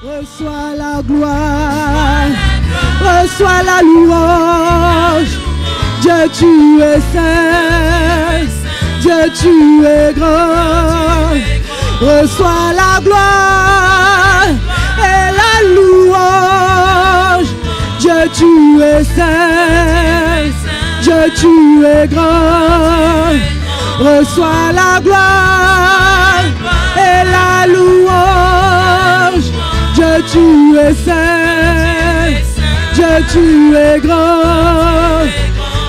Reçois la gloire, reçois la louange. Dieu, tu es saint, Dieu, tu es grand. Reçois la gloire et la louange. Dieu, tu es saint, Dieu, tu es grand. Reçois la gloire et la louange. Dieu, tu es saint, Dieu, tu es grand.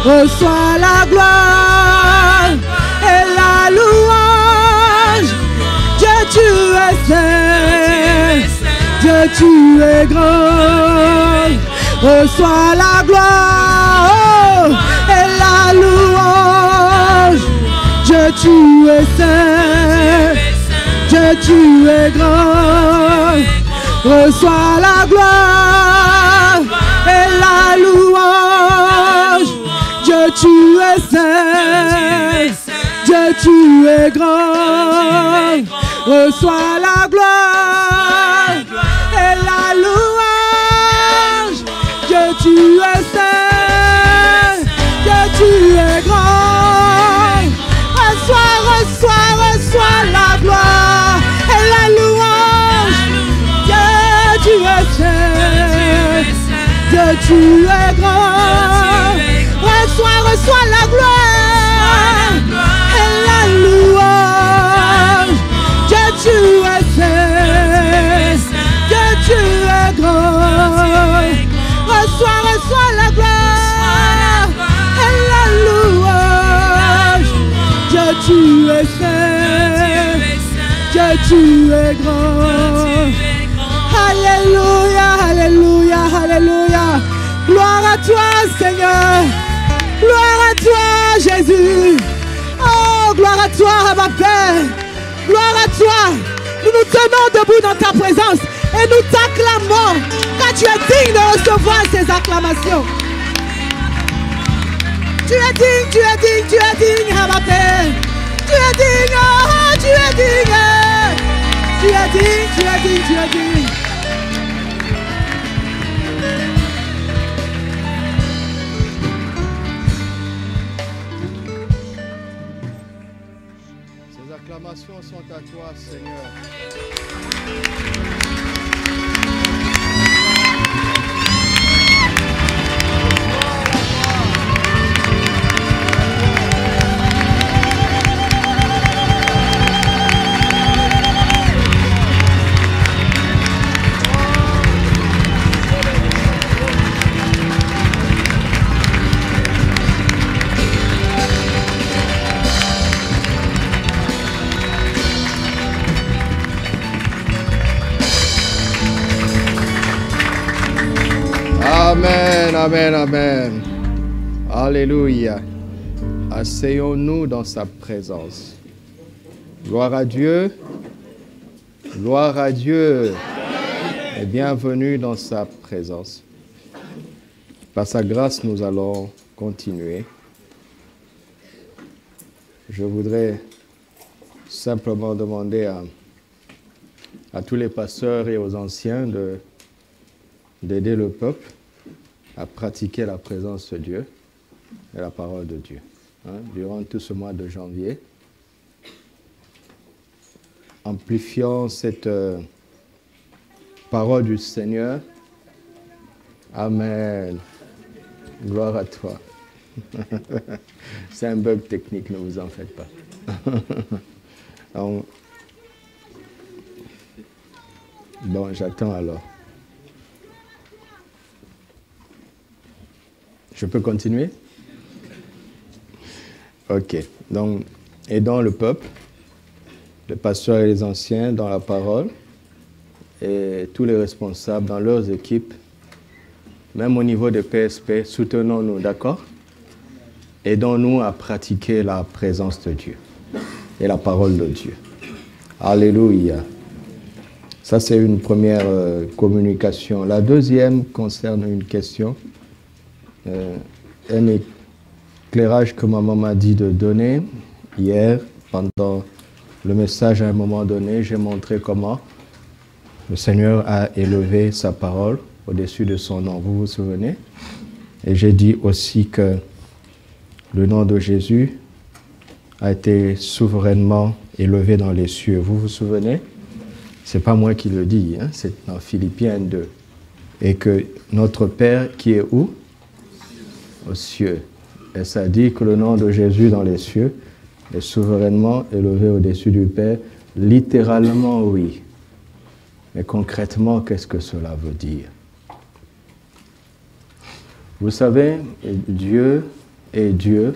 Reçois la gloire et la louange. Dieu, tu es saint, Dieu, tu es grand. Reçois la gloire et la louange. Dieu, tu es saint, Dieu, tu es grand. Reçois la gloire et la louange. Dieu, tu es saint, Dieu, tu es grand. Reçois la gloire et la louange. Dieu, tu es saint, Dieu, tu es grand. Reçois la gloire et la louange. Dieu, tu es saint, Dieu, tu es grand. Reçois la gloire et la louange. Dieu, tu es saint, Dieu, tu es grand. Reçois la gloire et la louange. Dieu, tu es saint, Dieu, tu es grand. Alléluia, alléluia, alléluia. Gloire à toi, Seigneur. Gloire à toi, Jésus. Oh, gloire à toi, ma Père. Gloire à toi. Nous nous tenons debout dans ta présence et nous t'acclamons, car tu es digne de recevoir ces acclamations. Tu es digne, tu es digne, tu es digne, ma Père. Tu es digne, oh, tu es digne. Tu es digne, tu es digne, tu es digne. Ces acclamations sont à toi, Seigneur. Amen, amen, amen. Alléluia. Asseyons-nous dans sa présence. Gloire à Dieu. Gloire à Dieu. Et bienvenue dans sa présence. Par sa grâce, nous allons continuer. Je voudrais simplement demander à tous les pasteurs et aux anciens d'aider le peuple à pratiquer la présence de Dieu et la parole de Dieu. Durant tout ce mois de janvier, amplifiant cette parole du Seigneur. Amen. Gloire à toi. C'est un bug technique, ne vous en faites pas. Bon, j'attends alors. Je peux continuer? Ok. Donc, aidons le peuple, les pasteurs et les anciens dans la parole, et tous les responsables dans leurs équipes, même au niveau de PSP, soutenons-nous, d'accord? Aidons-nous à pratiquer la présence de Dieu et la parole de Dieu. Alléluia. Ça, c'est une première communication. La deuxième concerne une question. Un éclairage que maman m'a dit de donner hier, pendant le message à un moment donné, j'ai montré comment le Seigneur a élevé sa parole au-dessus de son nom. Vous vous souvenez? Et j'ai dit aussi que le nom de Jésus a été souverainement élevé dans les cieux. Vous vous souvenez? Ce n'est pas moi qui le dis, hein? C'est dans Philippiens 2. Et que notre Père qui est où? Aux cieux. Et ça dit que le nom de Jésus dans les cieux est souverainement élevé au-dessus du Père. Littéralement, oui. Mais concrètement, qu'est-ce que cela veut dire? Vous savez, Dieu est Dieu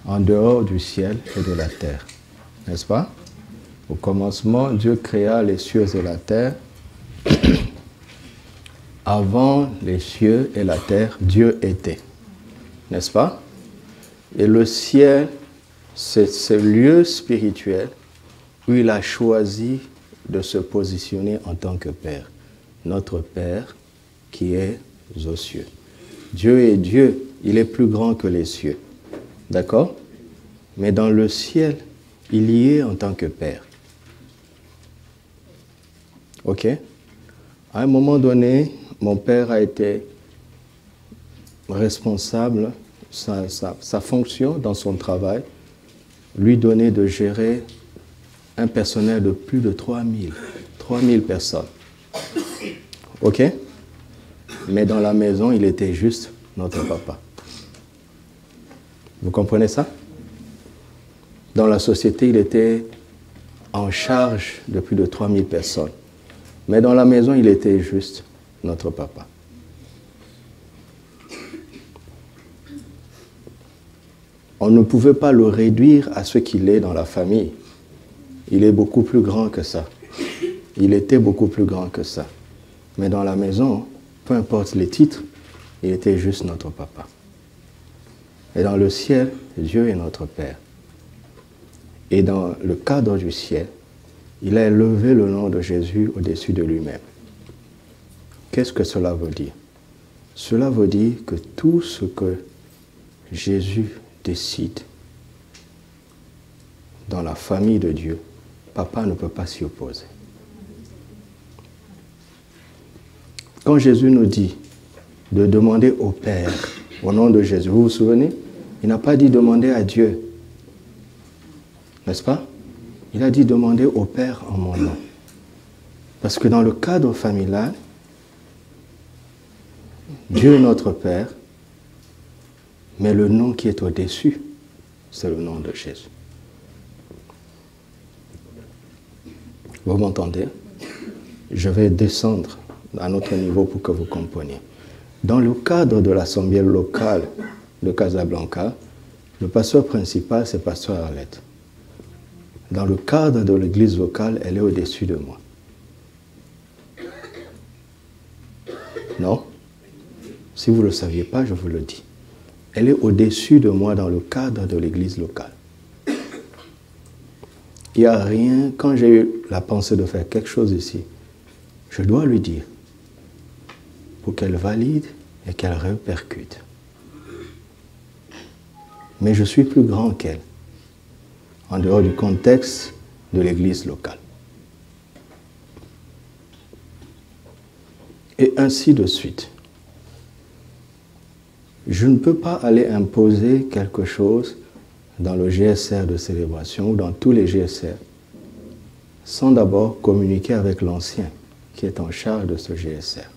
en dehors du ciel et de la terre. N'est-ce pas? Au commencement, Dieu créa les cieux et la terre. Avant les cieux et la terre, Dieu était. N'est-ce pas? Et le ciel, c'est ce lieu spirituel où il a choisi de se positionner en tant que Père. Notre Père qui est aux cieux. Dieu est Dieu, il est plus grand que les cieux. D'accord? Mais dans le ciel, il y est en tant que Père. Ok? À un moment donné, mon père a été responsable, sa fonction dans son travail, lui donnait de gérer un personnel de plus de 3000 personnes. Ok? Mais dans la maison, il était juste notre papa. Vous comprenez ça? Dans la société, il était en charge de plus de 3000 personnes. Mais dans la maison, il était juste notre papa. On ne pouvait pas le réduire à ce qu'il est dans la famille. Il est beaucoup plus grand que ça. Il était beaucoup plus grand que ça. Mais dans la maison, peu importe les titres, il était juste notre papa. Et dans le ciel, Dieu est notre Père. Et dans le cadre du ciel, il a élevé le nom de Jésus au-dessus de lui-même. Qu'est-ce que cela veut dire? Cela veut dire que tout ce que Jésus décide dans la famille de Dieu, papa ne peut pas s'y opposer. Quand Jésus nous dit de demander au Père, au nom de Jésus, vous vous souvenez? Il n'a pas dit demander à Dieu. N'est-ce pas? Il a dit demander au Père en mon nom. Parce que dans le cadre familial, Dieu est notre Père, mais le nom qui est au-dessus, c'est le nom de Jésus. Vous m'entendez? Je vais descendre à notre niveau pour que vous compreniez. Dans le cadre de l'assemblée locale de Casablanca, le pasteur principal, c'est pasteur Arlette. Dans le cadre de l'église locale, elle est au-dessus de moi. Non? Si vous ne le saviez pas, je vous le dis. Elle est au-dessus de moi dans le cadre de l'église locale. Il n'y a rien, quand j'ai eu la pensée de faire quelque chose ici, je dois lui dire pour qu'elle valide et qu'elle répercute. Mais je suis plus grand qu'elle, en dehors du contexte de l'église locale. Et ainsi de suite. Je ne peux pas aller imposer quelque chose dans le GSR de célébration ou dans tous les GSR sans d'abord communiquer avec l'ancien qui est en charge de ce GSR.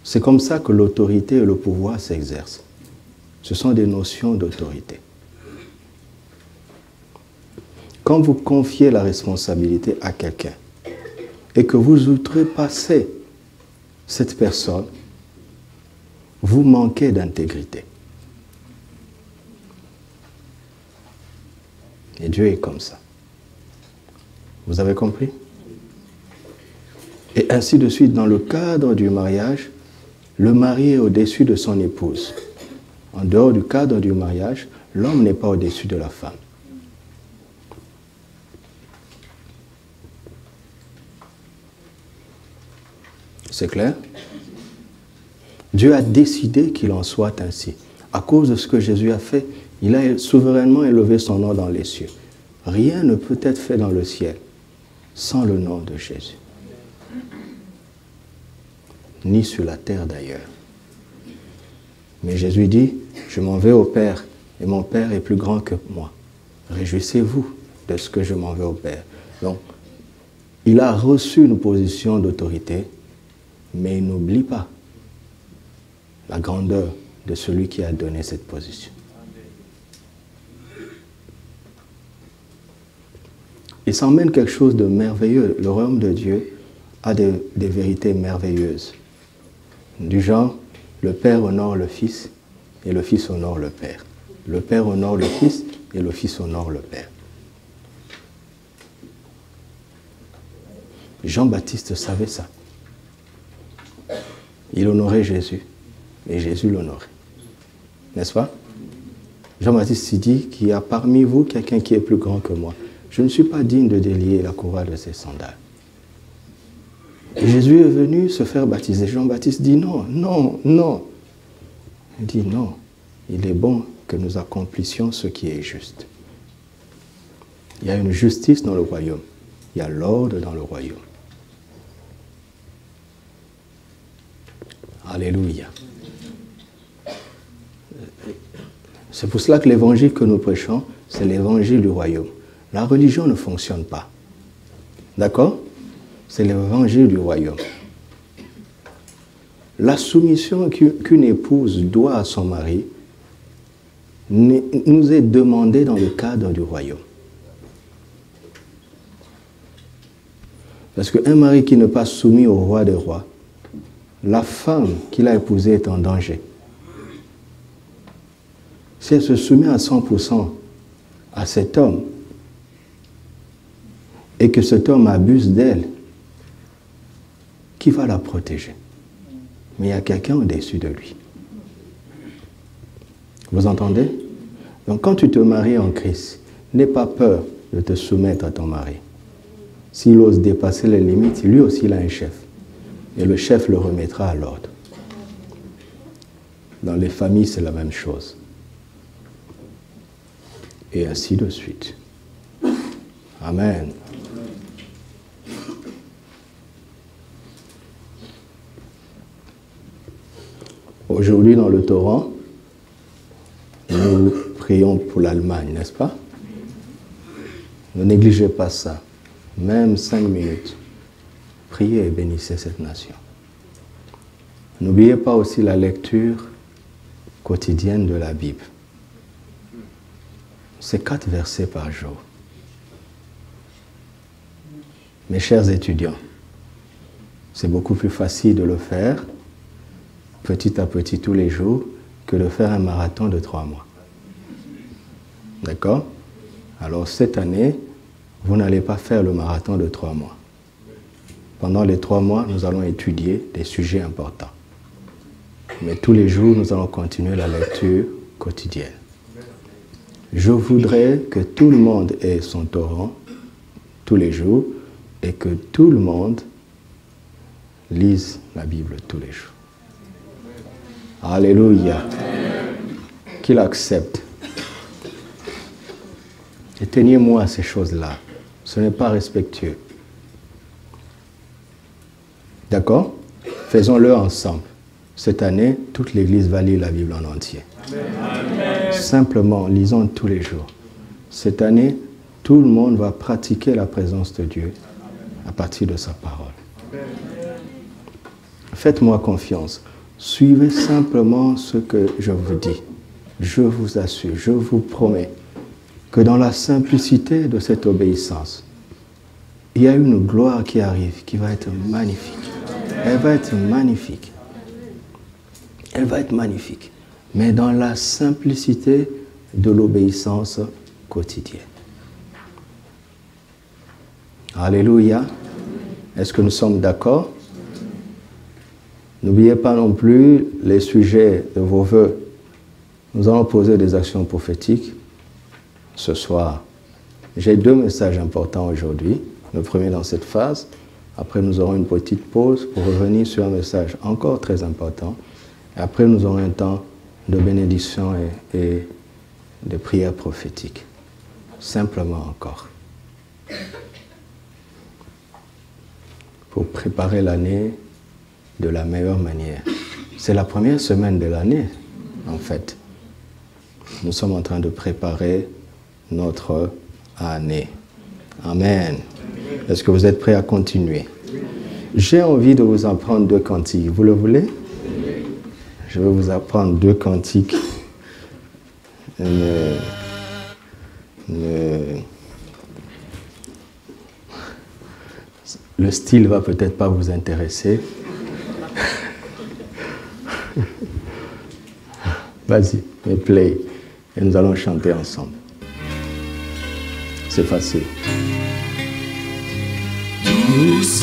C'est comme ça que l'autorité et le pouvoir s'exercent. Ce sont des notions d'autorité. Quand vous confiez la responsabilité à quelqu'un et que vous outrepassez cette personne, vous manquez d'intégrité. Et Dieu est comme ça. Vous avez compris? Et ainsi de suite, dans le cadre du mariage, le mari est au-dessus de son épouse. En dehors du cadre du mariage, l'homme n'est pas au-dessus de la femme. C'est clair? Dieu a décidé qu'il en soit ainsi. À cause de ce que Jésus a fait, il a souverainement élevé son nom dans les cieux. Rien ne peut être fait dans le ciel sans le nom de Jésus. Ni sur la terre d'ailleurs. Mais Jésus dit, je m'en vais au Père, et mon Père est plus grand que moi. Réjouissez-vous de ce que je m'en vais au Père. Donc, il a reçu une position d'autorité, mais il n'oublie pas la grandeur de celui qui a donné cette position. Il s'emmène quelque chose de merveilleux. Le royaume de Dieu a des vérités merveilleuses. Du genre, le Père honore le Fils et le Fils honore le Père. Le Père honore le Fils et le Fils honore le Père. Jean-Baptiste savait ça. Il honorait Jésus et Jésus l'honorait. N'est-ce pas? Jean-Baptiste dit qu'il y a parmi vous quelqu'un qui est plus grand que moi. Je ne suis pas digne de délier la couronne de ses sandales. Et Jésus est venu se faire baptiser. Jean-Baptiste dit non, non, non. Il dit non, il est bon que nous accomplissions ce qui est juste. Il y a une justice dans le royaume. Il y a l'ordre dans le royaume. Alléluia. C'est pour cela que l'évangile que nous prêchons, c'est l'évangile du royaume. La religion ne fonctionne pas. D'accord? C'est l'évangile du royaume. La soumission qu'une épouse doit à son mari nous est demandée dans le cadre du royaume. Parce qu'un mari qui n'est pas soumis au roi des rois, la femme qu'il a épousée est en danger. Si elle se soumet à 100% à cet homme, et que cet homme abuse d'elle, qui va la protéger? Mais il y a quelqu'un au-dessus de lui. Vous entendez? Donc quand tu te maries en Christ, n'aie pas peur de te soumettre à ton mari. S'il ose dépasser les limites, lui aussi il a un chef. Et le chef le remettra à l'ordre. Dans les familles, c'est la même chose. Et ainsi de suite. Amen. Aujourd'hui, dans le Torrent, nous prions pour l'Allemagne, n'est-ce pas? Ne négligez pas ça. Même 5 minutes. Priez et bénissez cette nation. N'oubliez pas aussi la lecture quotidienne de la Bible. C'est 4 versets par jour. Mes chers étudiants, c'est beaucoup plus facile de le faire petit à petit tous les jours que de faire un marathon de 3 mois. D'accord? Alors cette année, vous n'allez pas faire le marathon de 3 mois. Pendant les 3 mois, nous allons étudier des sujets importants. Mais tous les jours, nous allons continuer la lecture quotidienne. Je voudrais que tout le monde ait son torrent tous les jours et que tout le monde lise la Bible tous les jours. Alléluia. Qu'il accepte. Éteignez-moi à ces choses-là. Ce n'est pas respectueux. D'accord? Faisons-le ensemble. Cette année, toute l'Église va lire la Bible en entier. Amen. Simplement, lisons tous les jours. Cette année, tout le monde va pratiquer la présence de Dieu à partir de sa parole. Amen. Faites-moi confiance. Suivez simplement ce que je vous dis. Je vous assure, je vous promets que dans la simplicité de cette obéissance, il y a une gloire qui arrive, qui va être magnifique. Elle va être magnifique. Elle va être magnifique. Mais dans la simplicité de l'obéissance quotidienne. Alléluia. Est-ce que nous sommes d'accord? N'oubliez pas non plus les sujets de vos vœux. Nous allons poser des actions prophétiques ce soir. J'ai 2 messages importants aujourd'hui. Le premier dans cette phase. Après, nous aurons une petite pause pour revenir sur un message encore très important. Et après, nous aurons un temps de bénédiction et de prière prophétique. Simplement encore. pour préparer l'année de la meilleure manière. C'est la première semaine de l'année, en fait. Nous sommes en train de préparer notre année. Amen. Est-ce que vous êtes prêts à continuer? J'ai envie de vous apprendre 2 cantiques. Vous le voulez? Je vais vous apprendre 2 cantiques. Le style va peut-être pas vous intéresser. Vas-y, mais play. Et nous allons chanter ensemble. C'est facile. Douce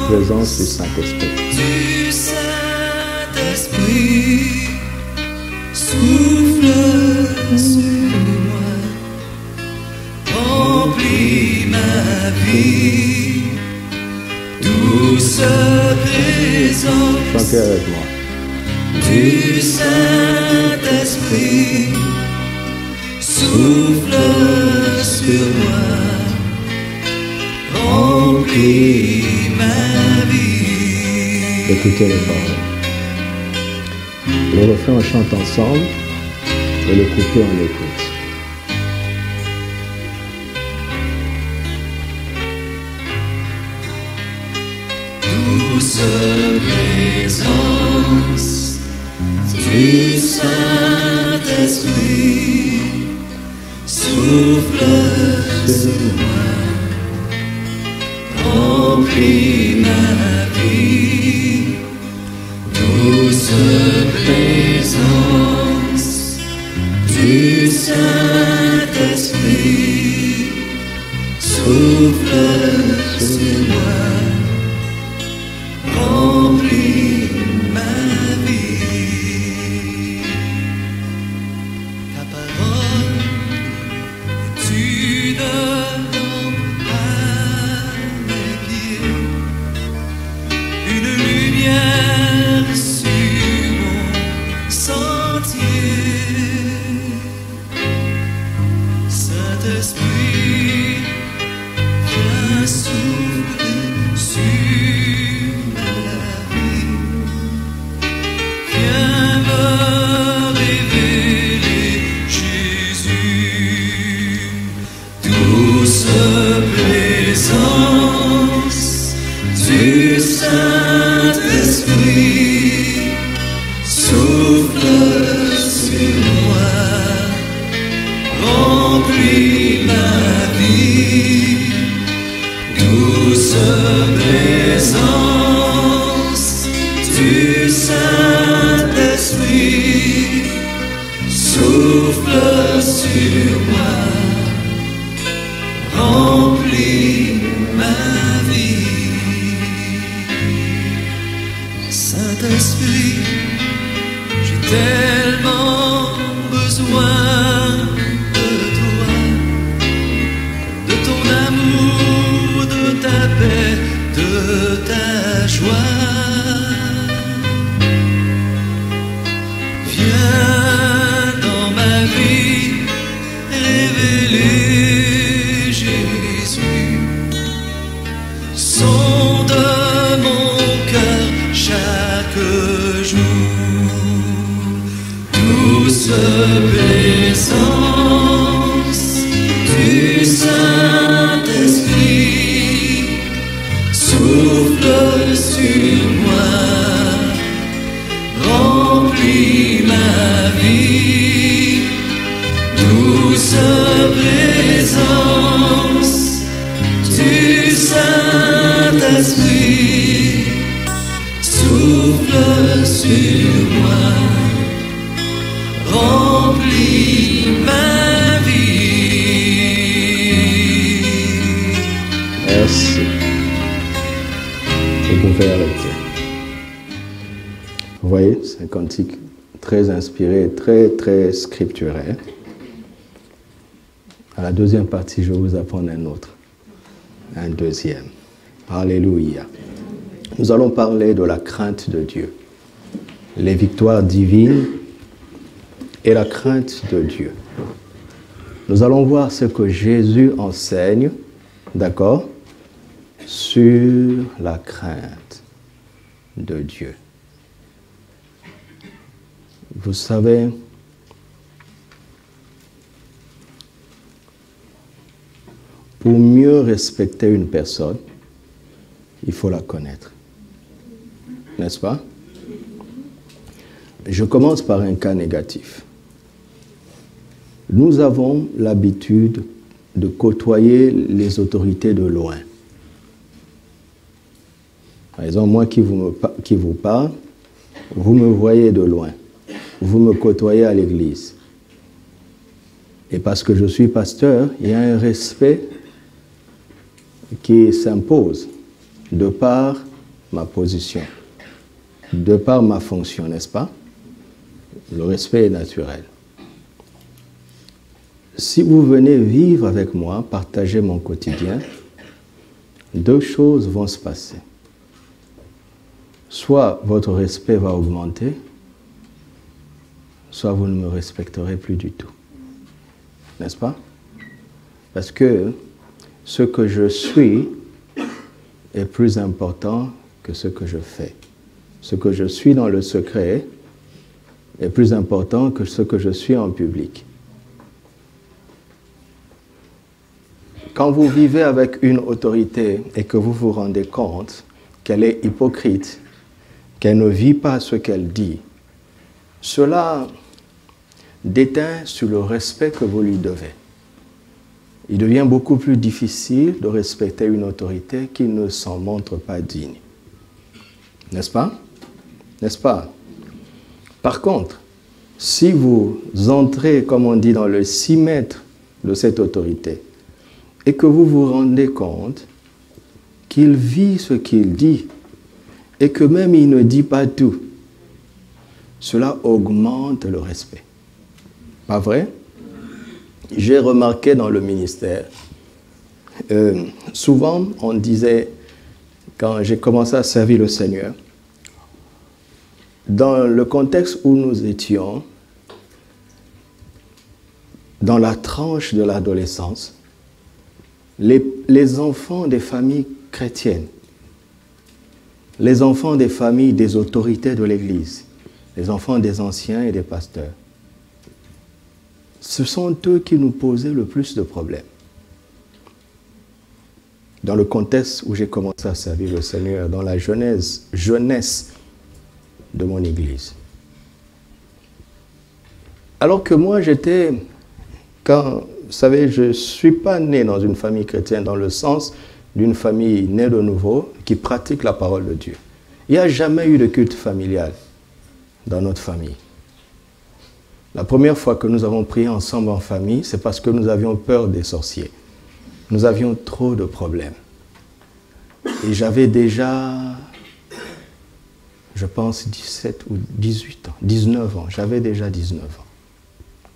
présence du Saint-Esprit. Du Saint-Esprit, souffle sur moi, remplis ma vie. Douce présence Chantez avec moi. du Saint-Esprit, souffle sur moi, remplis ma vie. Écoutez les paroles. Le refrain, on chante ensemble. Et le couplet, on l'écoute. Douce présence du Saint-Esprit, souffle sur moi, remplis ma vie. Douce présence du Saint-Esprit, souffle sur moi, remplis ma vie. Ta parole est une lampe à mes pieds, une lumière sur mon sentier. Saint-Esprit, viens souffler sur ma vie. Viens me révéler Jésus. Douce présence du Saint-Esprit, souffle sur moi, remplis ma vie. Douce présence du Saint-Esprit, souffle sur moi, remplis ma vie. Saint-Esprit, j'ai tellement besoin de toi, de ton amour, de ta paix, de ta joie. Viens dans ma vie révéler Jésus. Sonde mon cœur chaque jour. Douce présence du Saint-Esprit, souffle sur moi, remplis ma vie. Douce présence du Saint-Esprit, souffle sur moi, remplis ma vie. Merci. Vous pouvez arrêter. Vous voyez, c'est un cantique très inspiré, très scripturaire. À la deuxième partie, je vais vous apprendre un autre. Un deuxième. Alléluia. Nous allons parler de la crainte de Dieu. Les victoires divines et la crainte de Dieu. Nous allons voir ce que Jésus enseigne, d'accord, sur la crainte de Dieu. Vous savez, pour mieux respecter une personne, il faut la connaître. N'est-ce pas? Je commence par un cas négatif. Nous avons l'habitude de côtoyer les autorités de loin. Par exemple, moi qui vous parle, vous me voyez de loin. Vous me côtoyez à l'église. Et parce que je suis pasteur, il y a un respect qui s'impose de par ma position, de par ma fonction, n'est-ce pas? Le respect est naturel. Si vous venez vivre avec moi, partager mon quotidien, deux choses vont se passer. Soit votre respect va augmenter, soit vous ne me respecterez plus du tout. N'est-ce pas? Parce que ce que je suis est plus important que ce que je fais. Ce que je suis dans le secret est plus important que ce que je suis en public. Quand vous vivez avec une autorité et que vous vous rendez compte qu'elle est hypocrite, qu'elle ne vit pas ce qu'elle dit, cela déteint sur le respect que vous lui devez. Il devient beaucoup plus difficile de respecter une autorité qui ne s'en montre pas digne. N'est-ce pas? N'est-ce pas? Par contre, si vous entrez, comme on dit, dans le 6 mètres de cette autorité et que vous vous rendez compte qu'il vit ce qu'il dit et que même il ne dit pas tout, cela augmente le respect. Pas vrai? J'ai remarqué dans le ministère, souvent on disait, quand j'ai commencé à servir le Seigneur, dans le contexte où nous étions, dans la tranche de l'adolescence, les enfants des familles chrétiennes, les enfants des familles des autorités de l'Église, les enfants des anciens et des pasteurs, ce sont eux qui nous posaient le plus de problèmes. Dans le contexte où j'ai commencé à servir le Seigneur, dans la jeunesse de mon Église. Alors que moi, vous savez, je ne suis pas né dans une famille chrétienne dans le sens d'une famille née de nouveau qui pratique la parole de Dieu. Il n'y a jamais eu de culte familial dans notre famille. La première fois que nous avons prié ensemble en famille, c'est parce que nous avions peur des sorciers. Nous avions trop de problèmes. Et j'avais déjà, je pense, 17 ou 18 ans, 19 ans. J'avais déjà 19 ans.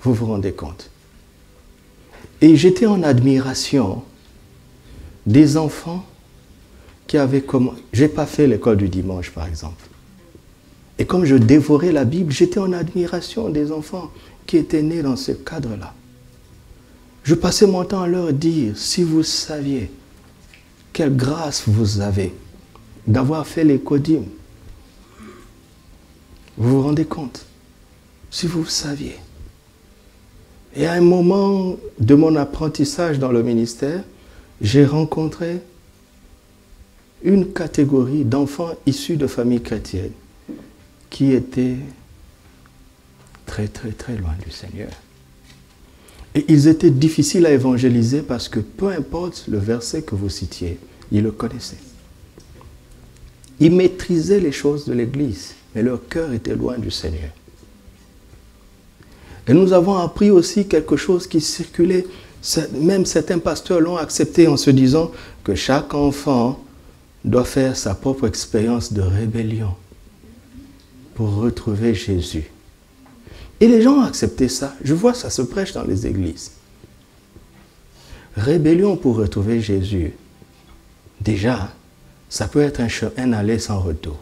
Vous vous rendez compte? Et j'étais en admiration des enfants qui avaient commencé. Je n'ai pas fait l'école du dimanche, par exemple. Et comme je dévorais la Bible, j'étais en admiration des enfants qui étaient nés dans ce cadre-là. Je passais mon temps à leur dire, si vous saviez quelle grâce vous avez d'avoir fait les codymes, vous vous rendez compte? Si vous saviez. Et à un moment de mon apprentissage dans le ministère, j'ai rencontré une catégorie d'enfants issus de familles chrétiennes qui étaient très, très, très loin du Seigneur. Et ils étaient difficiles à évangéliser parce que peu importe le verset que vous citiez, ils le connaissaient. Ils maîtrisaient les choses de l'Église, mais leur cœur était loin du Seigneur. Et nous avons appris aussi quelque chose qui circulait, même certains pasteurs l'ont accepté en se disant que chaque enfant doit faire sa propre expérience de rébellion pour retrouver Jésus. Et les gens ont accepté ça. Je vois ça se prêche dans les églises. Rébellion pour retrouver Jésus. Déjà, ça peut être un aller sans retour.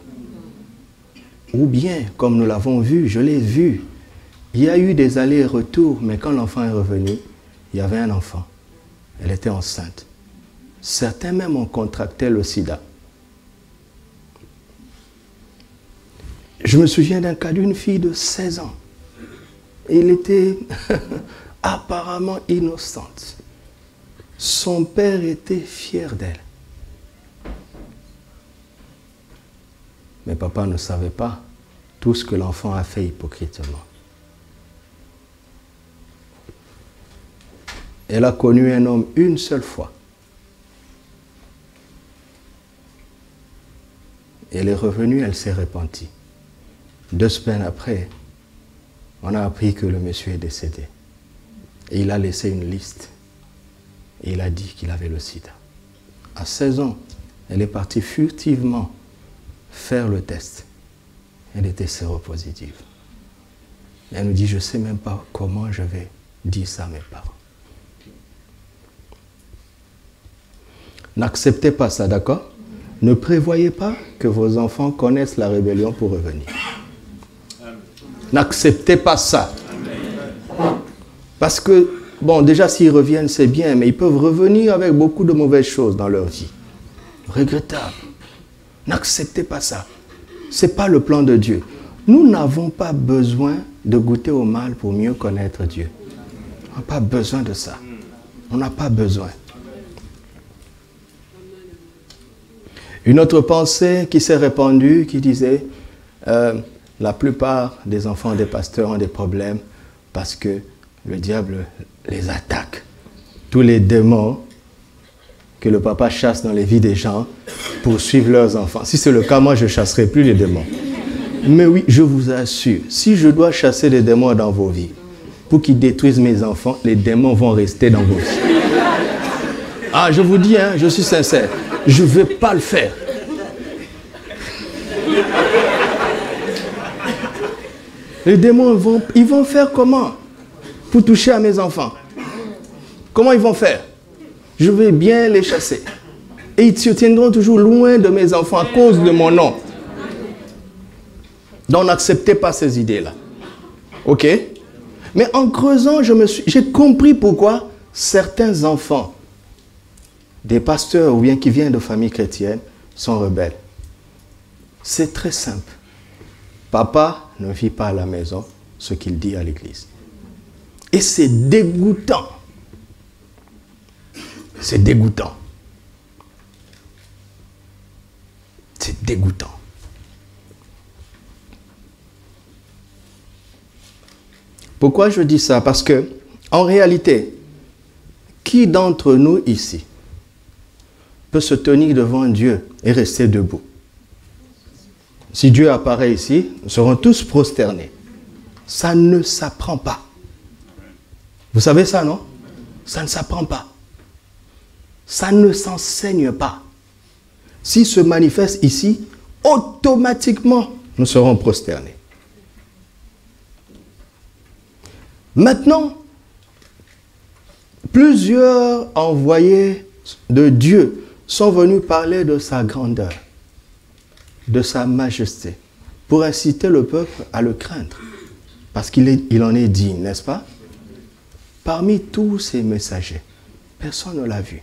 Ou bien, comme nous l'avons vu, je l'ai vu, il y a eu des allers et retours, mais quand l'enfant est revenu, il y avait un enfant. Elle était enceinte. Certains même ont contracté le sida. Je me souviens d'un cas d'une fille de 16 ans. Elle était apparemment innocente. Son père était fier d'elle. Mais papa ne savait pas tout ce que l'enfant a fait hypocritement. Elle a connu un homme une seule fois. Elle est revenue, elle s'est repentie. 2 semaines après, on a appris que le monsieur est décédé. Et il a laissé une liste. Et il a dit qu'il avait le sida. À 16 ans, elle est partie furtivement faire le test. Elle était séropositive. Elle nous dit, je ne sais même pas comment je vais dire ça à mes parents. N'acceptez pas ça, d'accord? Ne prévoyez pas que vos enfants connaissent la rébellion pour revenir. N'acceptez pas ça. Parce que, bon, déjà s'ils reviennent, c'est bien, mais ils peuvent revenir avec beaucoup de mauvaises choses dans leur vie. Regrettable. N'acceptez pas ça. Ce n'est pas le plan de Dieu. Nous n'avons pas besoin de goûter au mal pour mieux connaître Dieu. On n'a pas besoin de ça. On n'a pas besoin. Une autre pensée qui s'est répandue, qui disait, la plupart des enfants des pasteurs ont des problèmes parce que le diable les attaque. Tous les démons que le papa chasse dans les vies des gens poursuivent leurs enfants. Si c'est le cas, moi je ne chasserai plus les démons. Mais oui, je vous assure, si je dois chasser les démons dans vos vies, pour qu'ils détruisent mes enfants, les démons vont rester dans vos vies. Ah, je vous dis, hein, je suis sincère, je ne vais pas le faire. Les démons, ils vont faire comment pour toucher à mes enfants? Comment ils vont faire? Je vais bien les chasser. Et ils se tiendront toujours loin de mes enfants à cause de mon nom. Donc n'acceptez pas ces idées-là. Ok? Mais en creusant, j'ai compris pourquoi certains enfants des pasteurs ou bien qui viennent de familles chrétiennes sont rebelles. C'est très simple. Papa ne vit pas à la maison ce qu'il dit à l'église. Et c'est dégoûtant. C'est dégoûtant. C'est dégoûtant. Pourquoi je dis ça? Parce que, en réalité, qui d'entre nous ici peut se tenir devant Dieu et rester debout? Si Dieu apparaît ici, nous serons tous prosternés. Ça ne s'apprend pas. Vous savez ça, non? Ça ne s'apprend pas. Ça ne s'enseigne pas. S'il se manifeste ici, automatiquement, nous serons prosternés. Maintenant, plusieurs envoyés de Dieu sont venus parler de sa grandeur, de sa majesté, pour inciter le peuple à le craindre. Parce qu'il en est digne, n'est-ce pas? Parmi tous ces messagers, personne ne l'a vu.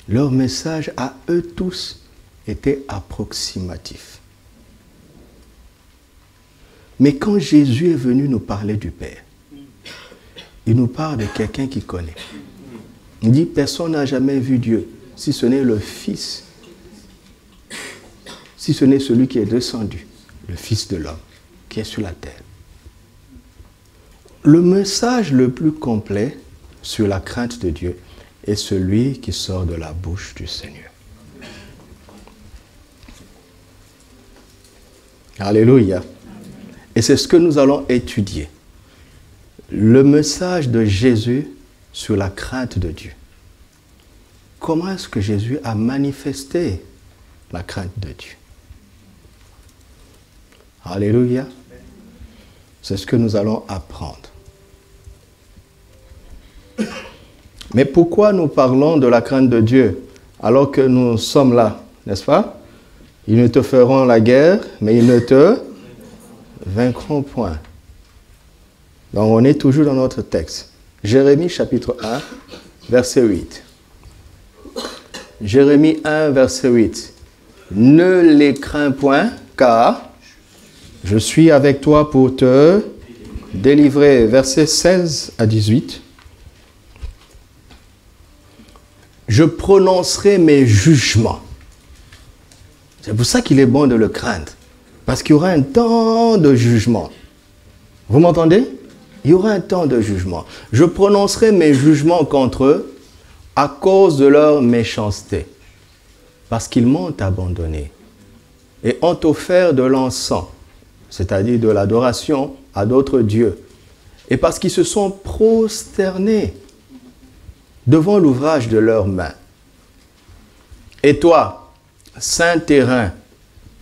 Leur message à eux tous était approximatif. Mais quand Jésus est venu nous parler du Père, il nous parle de quelqu'un qui connaît. Il dit, personne n'a jamais vu Dieu, si ce n'est le Fils, si ce n'est celui qui est descendu, le Fils de l'homme, qui est sur la terre. Le message le plus complet sur la crainte de Dieu est celui qui sort de la bouche du Seigneur. Alléluia. Et c'est ce que nous allons étudier. Le message de Jésus sur la crainte de Dieu. Comment est-ce que Jésus a manifesté la crainte de Dieu? Alléluia. C'est ce que nous allons apprendre. Mais pourquoi nous parlons de la crainte de Dieu alors que nous sommes là, n'est-ce pas? Ils ne te feront la guerre, mais ils ne te vaincront point. Donc on est toujours dans notre texte. Jérémie chapitre 1, verset 8. Jérémie 1, verset 8. Ne les crains point, car je suis avec toi pour te délivrer. Versets 16 à 18. Je prononcerai mes jugements. C'est pour ça qu'il est bon de le craindre. Parce qu'il y aura un temps de jugement. Vous m'entendez? Il y aura un temps de jugement. Je prononcerai mes jugements contre eux à cause de leur méchanceté. Parce qu'ils m'ont abandonné et ont offert de l'encens, c'est-à-dire de l'adoration à d'autres dieux. Et parce qu'ils se sont prosternés devant l'ouvrage de leurs mains. Et toi, saint terrain,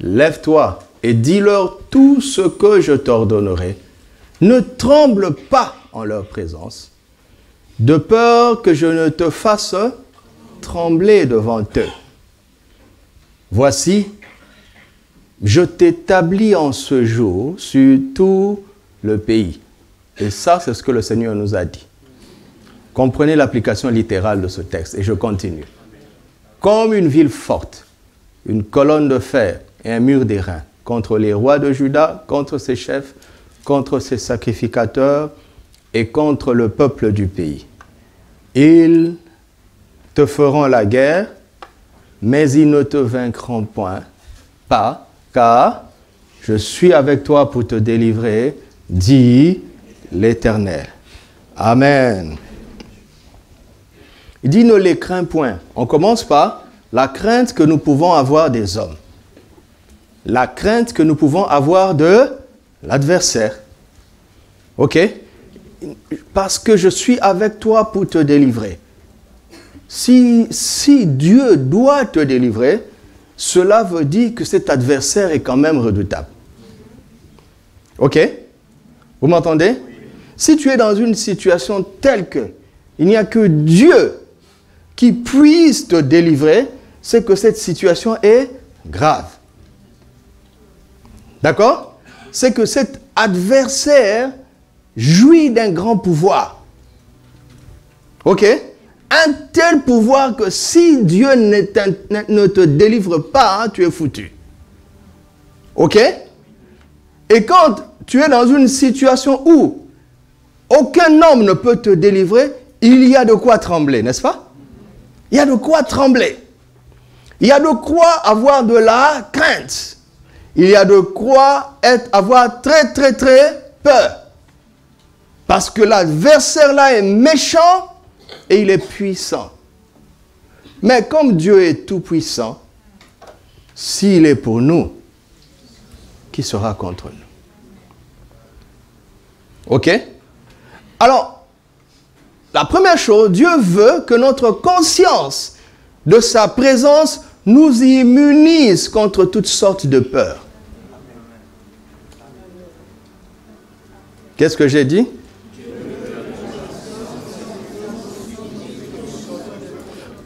lève-toi et dis-leur tout ce que je t'ordonnerai. Ne tremble pas en leur présence, de peur que je ne te fasse trembler devant eux. Voici, je t'établis en ce jour sur tout le pays. Et ça, c'est ce que le Seigneur nous a dit. Comprenez l'application littérale de ce texte, et je continue. Comme une ville forte, une colonne de fer et un mur d'airain, contre les rois de Juda, contre ses chefs, contre ses sacrificateurs et contre le peuple du pays. Ils te feront la guerre, mais ils ne te vaincront pas, car je suis avec toi pour te délivrer, dit l'Éternel. Amen. Il dit ne les crains point. On commence par la crainte que nous pouvons avoir des hommes. La crainte que nous pouvons avoir de l'adversaire. Ok? Parce que je suis avec toi pour te délivrer. Si Dieu doit te délivrer, cela veut dire que cet adversaire est quand même redoutable. Ok? Vous m'entendez? Si tu es dans une situation telle que il n'y a que Dieu qui puisse te délivrer, c'est que cette situation est grave. D'accord? C'est que cet adversaire jouit d'un grand pouvoir. Ok? Un tel pouvoir que si Dieu ne te délivre pas, tu es foutu. Ok? Et quand tu es dans une situation où aucun homme ne peut te délivrer, il y a de quoi trembler, n'est-ce pas? Il y a de quoi trembler. Il y a de quoi avoir de la crainte. Il y a de quoi avoir très très très peur. Parce que l'adversaire là est méchant et il est puissant. Mais comme Dieu est tout puissant, s'il est pour nous, qui sera contre nous? Ok? Alors, la première chose, Dieu veut que notre conscience de sa présence nous immunise contre toutes sortes de peurs. Qu'est-ce que j'ai dit?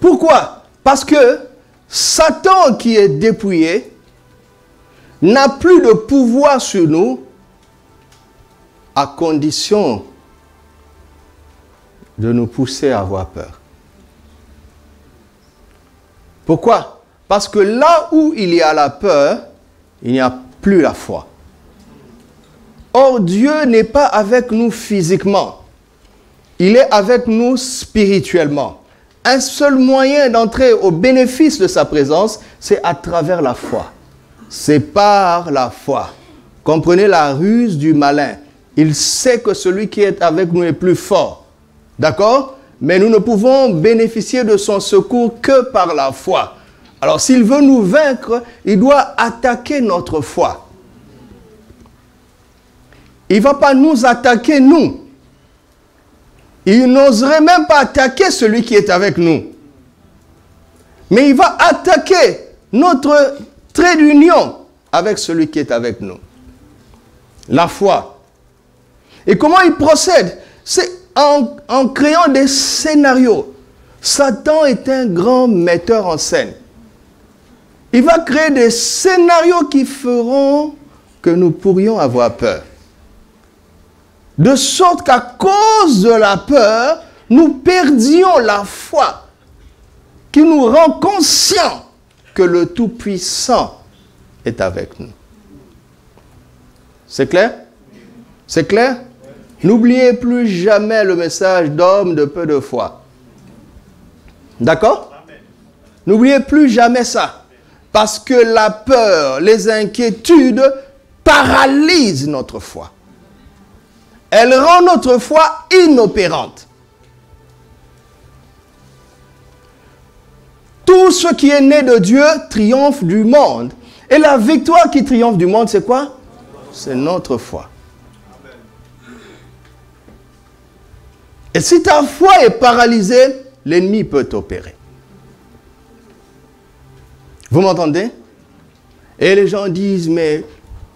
Pourquoi? Parce que Satan qui est dépouillé n'a plus de pouvoir sur nous à condition de nous pousser à avoir peur. Pourquoi? Parce que là où il y a la peur, il n'y a plus la foi. Or, Dieu n'est pas avec nous physiquement. Il est avec nous spirituellement. Un seul moyen d'entrer au bénéfice de sa présence, c'est à travers la foi. C'est par la foi. Comprenez la ruse du malin. Il sait que celui qui est avec nous est plus fort. D'accord? Mais nous ne pouvons bénéficier de son secours que par la foi. Alors, s'il veut nous vaincre, il doit attaquer notre foi. Il ne va pas nous attaquer, nous. Il n'oserait même pas attaquer celui qui est avec nous. Mais il va attaquer notre trait d'union avec celui qui est avec nous. La foi. Et comment il procède? C'est en créant des scénarios. Satan est un grand metteur en scène. Il va créer des scénarios qui feront que nous pourrions avoir peur. De sorte qu'à cause de la peur, nous perdions la foi qui nous rend conscients que le Tout-Puissant est avec nous. C'est clair? C'est clair? N'oubliez plus jamais le message d'homme de peu de foi. D'accord? N'oubliez plus jamais ça. Parce que la peur, les inquiétudes paralysent notre foi. Elles rendent notre foi inopérante. Tout ce qui est né de Dieu triomphe du monde. Et la victoire qui triomphe du monde, c'est quoi? C'est notre foi. Et si ta foi est paralysée, l'ennemi peut t'opérer. Vous m'entendez? Et les gens disent, mais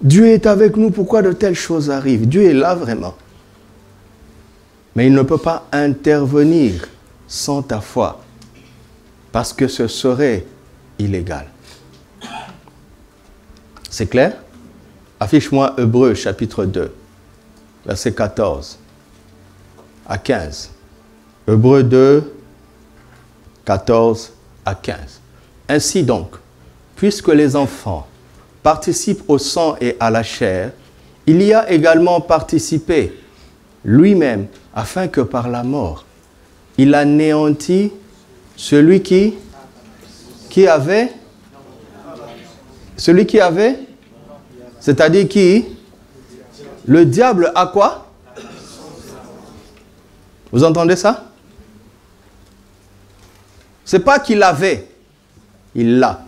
Dieu est avec nous, pourquoi de telles choses arrivent? Dieu est là vraiment. Mais il ne peut pas intervenir sans ta foi, parce que ce serait illégal. C'est clair? Affiche-moi Hébreux chapitre 2, verset 14 à 15. Hébreux 2, 14 à 15. Ainsi donc, puisque les enfants participent au sang et à la chair, il y a également participé lui-même, afin que par la mort, il anéantit celui qui avait, c'est-à-dire qui? Le diable a quoi? Vous entendez ça? C'est pas qu'il avait, il l'a.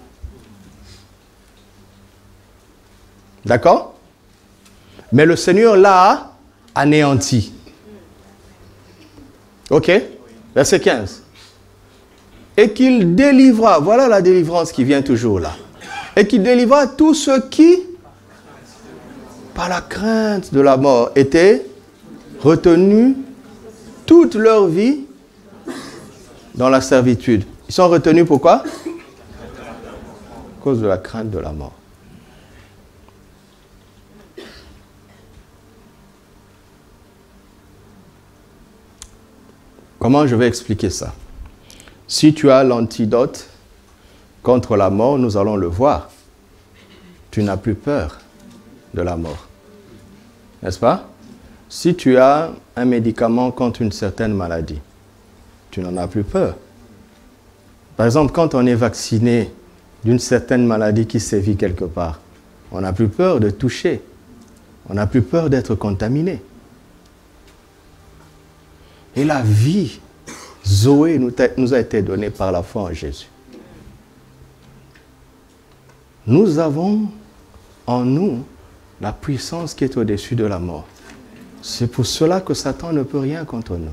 D'accord? Mais le Seigneur l'a anéanti. Ok? Verset 15. Et qu'il délivra, voilà la délivrance qui vient toujours là. Et qu'il délivra tous ceux qui, par la crainte de la mort, étaient retenus toute leur vie dans la servitude. Ils sont retenus pourquoi? À cause de la crainte de la mort. Comment je vais expliquer ça? Si tu as l'antidote contre la mort, nous allons le voir. Tu n'as plus peur de la mort. N'est-ce pas? Si tu as un médicament contre une certaine maladie, tu n'en as plus peur. Par exemple, quand on est vacciné d'une certaine maladie qui sévit quelque part, on n'a plus peur de toucher. On n'a plus peur d'être contaminé. Et la vie, Zoé, nous a été donnée par la foi en Jésus. Nous avons en nous la puissance qui est au-dessus de la mort. C'est pour cela que Satan ne peut rien contre nous.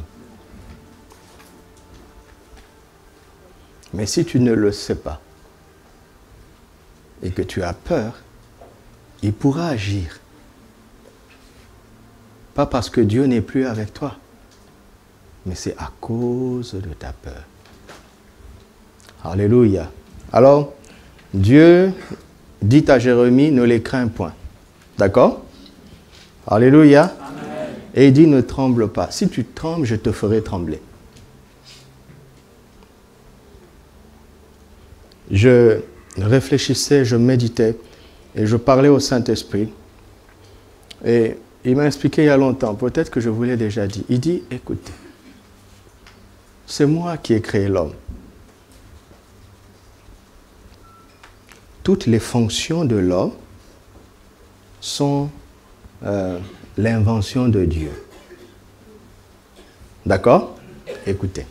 Mais si tu ne le sais pas et que tu as peur, il pourra agir. Pas parce que Dieu n'est plus avec toi, mais c'est à cause de ta peur. Alléluia. Alors, Dieu dit à Jérémie, ne les crains point. D'accord? Alléluia. Amen. Et il dit, ne tremble pas. Si tu trembles, je te ferai trembler. Je réfléchissais, je méditais, et je parlais au Saint-Esprit. Et il m'a expliqué il y a longtemps, peut-être que je vous l'ai déjà dit. Il dit, écoutez, c'est moi qui ai créé l'homme. Toutes les fonctions de l'homme sont l'invention de Dieu. D'accord? Écoutez.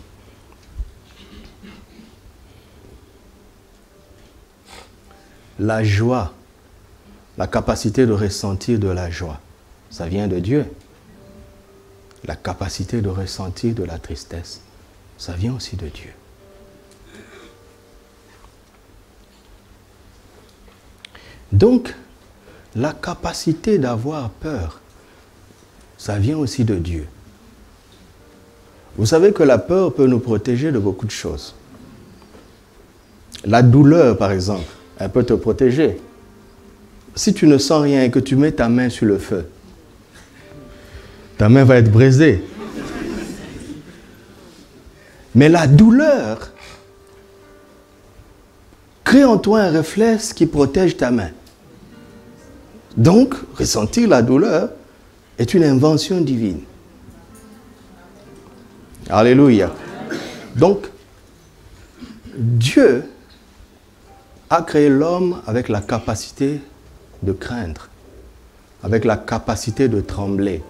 La joie, la capacité de ressentir de la joie, ça vient de Dieu. La capacité de ressentir de la tristesse, ça vient aussi de Dieu. Donc, la capacité d'avoir peur, ça vient aussi de Dieu. Vous savez que la peur peut nous protéger de beaucoup de choses. La douleur, par exemple, elle peut te protéger. Si tu ne sens rien et que tu mets ta main sur le feu, ta main va être brisée. Mais la douleur crée en toi un réflexe qui protège ta main. Donc, ressentir la douleur est une invention divine. Alléluia. Donc, Dieu a créé l'homme avec la capacité de craindre, avec la capacité de trembler.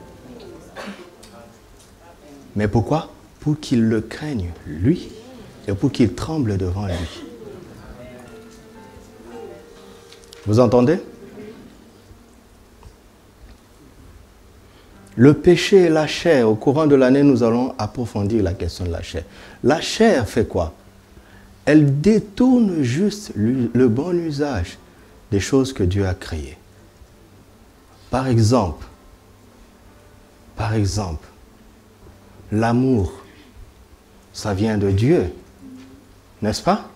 Mais pourquoi? Pour qu'il le craigne, lui, et pour qu'il tremble devant lui. Vous entendez? Le péché et la chair, au courant de l'année, nous allons approfondir la question de la chair. La chair fait quoi? Elle détourne juste le bon usage des choses que Dieu a créées. Par exemple, l'amour, ça vient de Dieu, n'est-ce pas?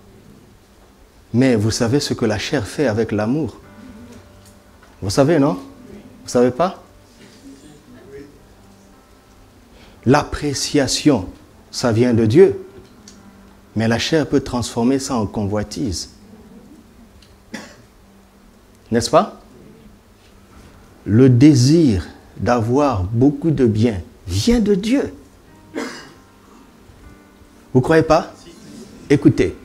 Mais vous savez ce que la chair fait avec l'amour? Vous savez, non? Vous ne savez pas? L'appréciation, ça vient de Dieu. Mais la chair peut transformer ça en convoitise. N'est-ce pas? Le désir d'avoir beaucoup de biens vient de Dieu. Vous ne croyez pas? Écoutez,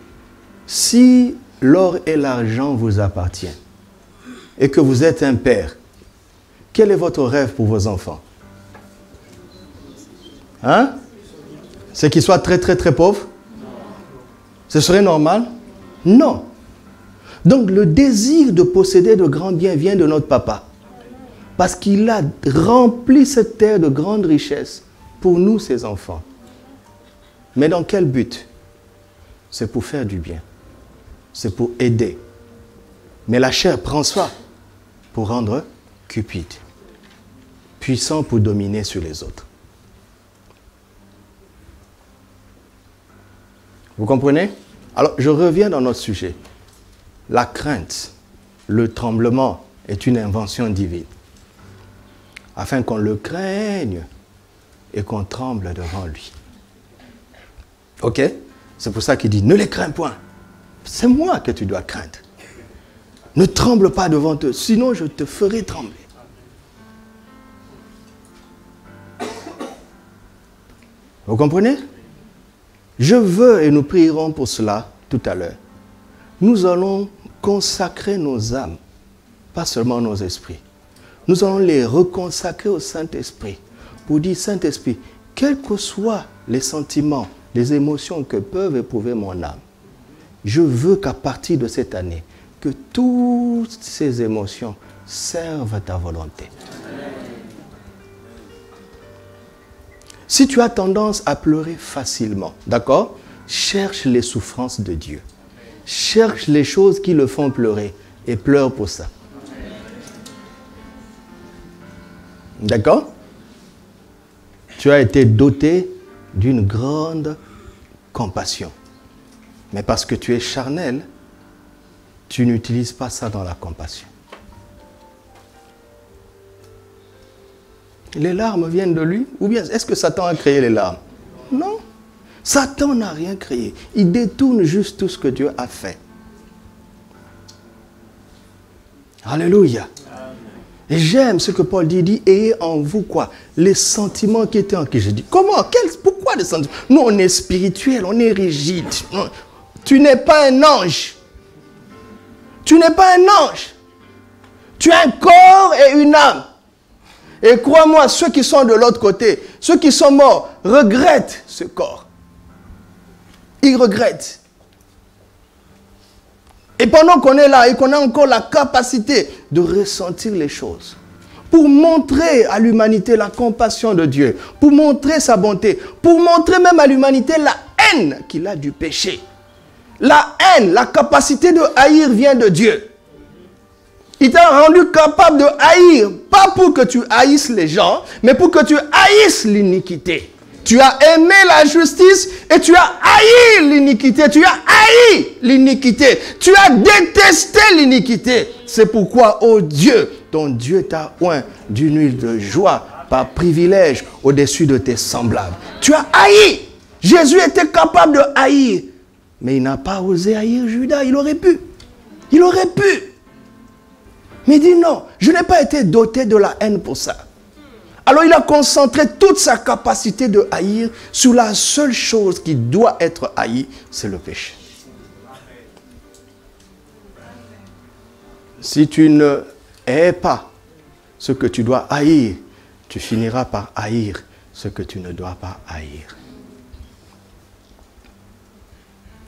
si l'or et l'argent vous appartiennent et que vous êtes un père, quel est votre rêve pour vos enfants? Hein? C'est qu'ils soient très très très pauvres? Ce serait normal? Non. Donc le désir de posséder de grands biens vient de notre papa. Parce qu'il a rempli cette terre de grandes richesses pour nous, ses enfants. Mais dans quel but? C'est pour faire du bien. C'est pour aider. Mais la chair prend soin pour rendre cupide, puissant pour dominer sur les autres. Vous comprenez? Alors, je reviens dans notre sujet. La crainte, le tremblement est une invention divine. Afin qu'on le craigne et qu'on tremble devant lui. Ok? C'est pour ça qu'il dit, ne les crains point. C'est moi que tu dois craindre. Ne tremble pas devant eux, sinon je te ferai trembler. Vous comprenez? Je veux, et nous prierons pour cela tout à l'heure, nous allons consacrer nos âmes, pas seulement nos esprits. Nous allons les reconsacrer au Saint-Esprit pour dire, Saint-Esprit, quels que soient les sentiments, les émotions que peuvent éprouver mon âme, je veux qu'à partir de cette année, que toutes ces émotions servent à ta volonté. Si tu as tendance à pleurer facilement, d'accord? Cherche les souffrances de Dieu. Cherche les choses qui le font pleurer et pleure pour ça. D'accord? Tu as été doté d'une grande compassion. Mais parce que tu es charnel, tu n'utilises pas ça dans la compassion. Les larmes viennent de lui? Ou bien est-ce que Satan a créé les larmes? Non. Satan n'a rien créé. Il détourne juste tout ce que Dieu a fait. Alléluia. Et j'aime ce que Paul dit. Il dit, ayez en vous quoi? Les sentiments qui étaient en qui. Je dis, comment? Pourquoi des sentiments? Nous, on est spirituel, on est rigide. Tu n'es pas un ange. Tu n'es pas un ange. Tu as un corps et une âme. Et crois-moi, ceux qui sont de l'autre côté, ceux qui sont morts, regrettent ce corps. Ils regrettent. Et pendant qu'on est là et qu'on a encore la capacité de ressentir les choses, pour montrer à l'humanité la compassion de Dieu, pour montrer sa bonté, pour montrer même à l'humanité la haine qu'il a du péché. La haine, la capacité de haïr vient de Dieu. Il t'a rendu capable de haïr, pas pour que tu haïsses les gens, mais pour que tu haïsses l'iniquité. Tu as aimé la justice et tu as haï l'iniquité. Tu as haï l'iniquité. Tu as détesté l'iniquité. C'est pourquoi, ô Dieu, ton Dieu t'a oint d'une huile de joie par privilège au-dessus de tes semblables. Tu as haï. Jésus était capable de haïr, mais il n'a pas osé haïr Judas. Il aurait pu. Il aurait pu. Mais il dit non, je n'ai pas été doté de la haine pour ça. Alors il a concentré toute sa capacité de haïr sur la seule chose qui doit être haïe, c'est le péché. Si tu ne hais pas ce que tu dois haïr, tu finiras par haïr ce que tu ne dois pas haïr.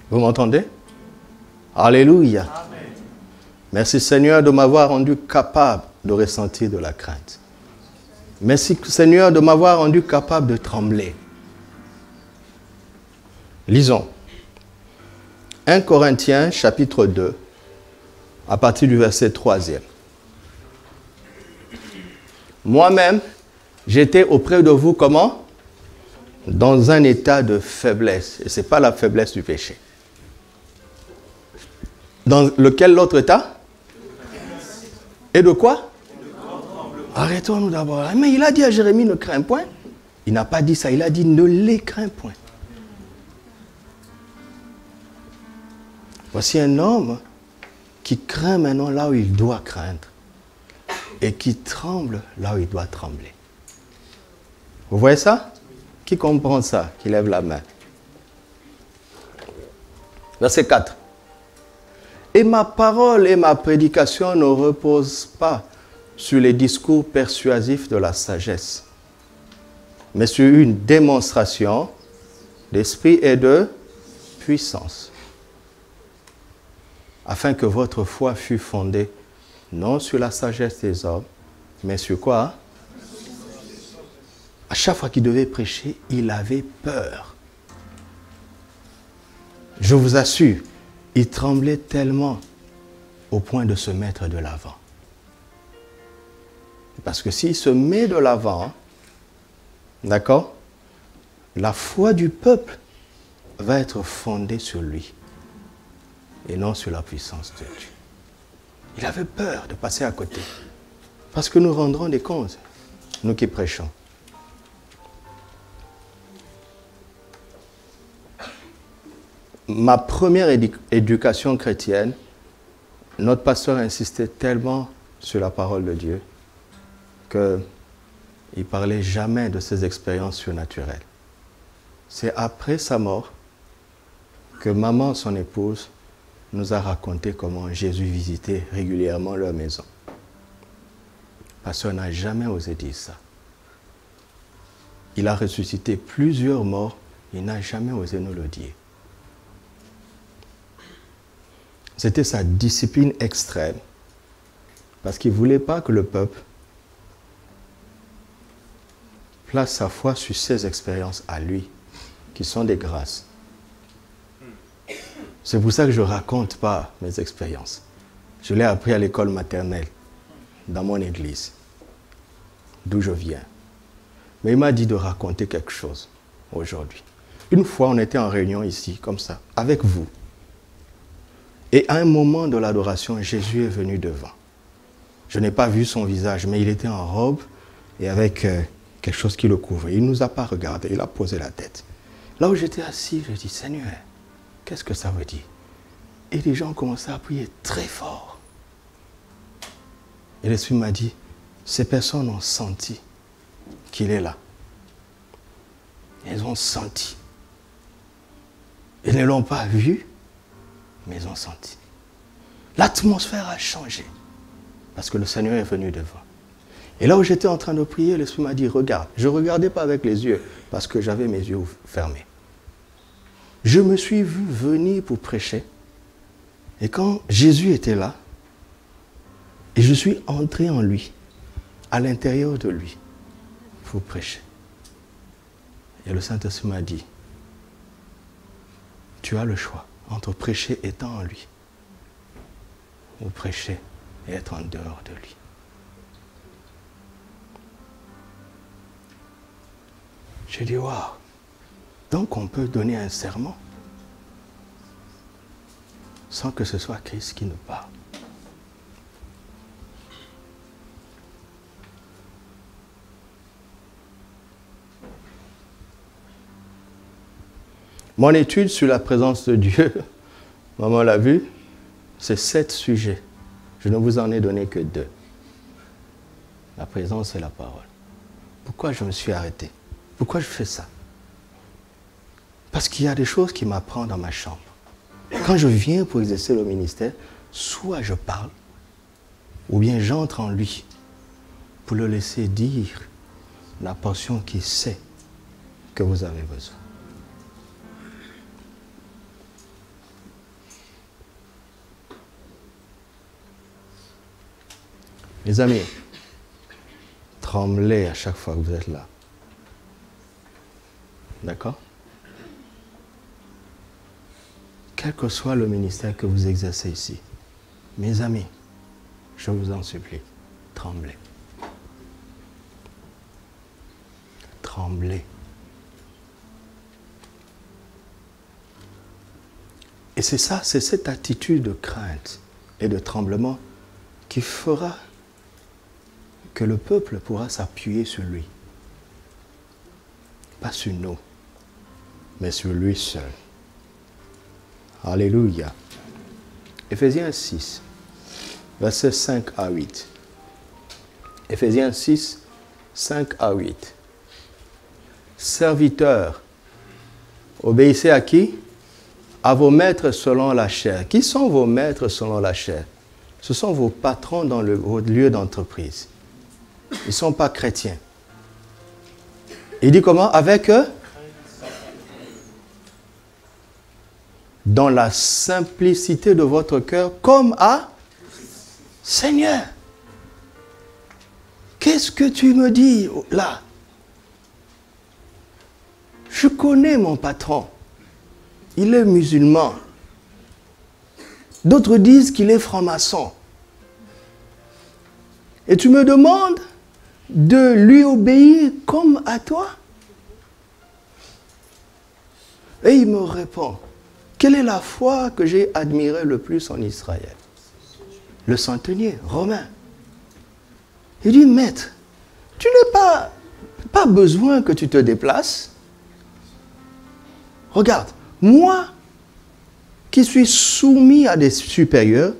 Vous m'entendez? Alléluia. Amen. Merci Seigneur de m'avoir rendu capable de ressentir de la crainte. Merci Seigneur de m'avoir rendu capable de trembler. Lisons. 1 Corinthiens chapitre 2, à partir du verset 3e. Moi-même, j'étais auprès de vous comment? Dans un état de faiblesse. Et ce n'est pas la faiblesse du péché. Dans lequel l'autre état? Et de quoi? Arrêtons-nous d'abord. Mais il a dit à Jérémie, ne crains point. Il n'a pas dit ça, il a dit, ne les crains point. Voici un homme qui craint maintenant là où il doit craindre et qui tremble là où il doit trembler. Vous voyez ça? Qui comprend ça? Qui lève la main. Verset 4. Et ma parole et ma prédication ne reposent pas sur les discours persuasifs de la sagesse, mais sur une démonstration d'esprit et de puissance, afin que votre foi fût fondée non sur la sagesse des hommes, mais sur quoi? À chaque fois qu'il devait prêcher, il avait peur. Je vous assure, il tremblait tellement au point de se mettre de l'avant. Parce que s'il se met de l'avant, d'accord, la foi du peuple va être fondée sur lui et non sur la puissance de Dieu. Il avait peur de passer à côté. Parce que nous rendrons des comptes, nous qui prêchons. Ma première éducation chrétienne, notre pasteur insistait tellement sur la parole de Dieu qu'il ne parlait jamais de ses expériences surnaturelles. C'est après sa mort que maman, son épouse, nous a raconté comment Jésus visitait régulièrement leur maison. Le pasteur n'a jamais osé dire ça. Il a ressuscité plusieurs morts, il n'a jamais osé nous le dire. C'était sa discipline extrême, parce qu'il ne voulait pas que le peuple place sa foi sur ses expériences à lui, qui sont des grâces. C'est pour ça que je ne raconte pas mes expériences. Je l'ai appris à l'école maternelle, dans mon église, d'où je viens. Mais il m'a dit de raconter quelque chose aujourd'hui. Une fois, on était en réunion ici, comme ça, avec vous. Et à un moment de l'adoration, Jésus est venu devant. Je n'ai pas vu son visage, mais il était en robe et avec quelque chose qui le couvrait. Il ne nous a pas regardé, il a posé la tête. Là où j'étais assis, je dis, Seigneur, qu'est-ce que ça veut dire? Et les gens ont commencé à prier très fort. Et l'Esprit m'a dit, ces personnes ont senti qu'il est là. Elles ont senti. Ils ne l'ont pas vu, mais ils ont senti. L'atmosphère a changé parce que le Seigneur est venu devant. Et là où j'étais en train de prier, l'Esprit m'a dit, regarde. Je ne regardais pas avec les yeux parce que j'avais mes yeux fermés. Je me suis vu venir pour prêcher. Et quand Jésus était là, et je suis entré en lui, à l'intérieur de lui, pour prêcher. Et le Saint-Esprit m'a dit, tu as le choix entre prêcher étant en lui ou prêcher et être en dehors de lui. J'ai dit, waouh, donc on peut donner un sermon sans que ce soit Christ qui nous parle. Mon étude sur la présence de Dieu, maman l'a vu, c'est 7 sujets. Je ne vous en ai donné que 2. La présence et la parole. Pourquoi je me suis arrêté? Pourquoi je fais ça? Parce qu'il y a des choses qui m'apprennent dans ma chambre. Quand je viens pour exercer le ministère, soit je parle, ou bien j'entre en lui pour le laisser dire la portion qu'il sait que vous avez besoin. Mes amis, tremblez à chaque fois que vous êtes là. D'accord? Quel que soit le ministère que vous exercez ici, mes amis, je vous en supplie, tremblez. Tremblez. Et c'est ça, c'est cette attitude de crainte et de tremblement qui fera que le peuple pourra s'appuyer sur lui. Pas sur nous, mais sur lui seul. Alléluia. Éphésiens 6, versets 5 à 8. Éphésiens 6, 5 à 8. Serviteurs, obéissez à qui? À vos maîtres selon la chair. Qui sont vos maîtres selon la chair? Ce sont vos patrons dans vos lieux d'entreprise. Ils ne sont pas chrétiens. Il dit comment? Avec eux? Dans la simplicité de votre cœur, comme à Seigneur. Qu'est-ce que tu me dis là? Je connais mon patron. Il est musulman. D'autres disent qu'il est franc-maçon. Et tu me demandes de lui obéir comme à toi? Et il me répond, quelle est la foi que j'ai admirée le plus en Israël? Le centenier romain. Il dit, maître, tu n'as pas besoin que tu te déplaces. Regarde, moi qui suis soumis à des supérieurs,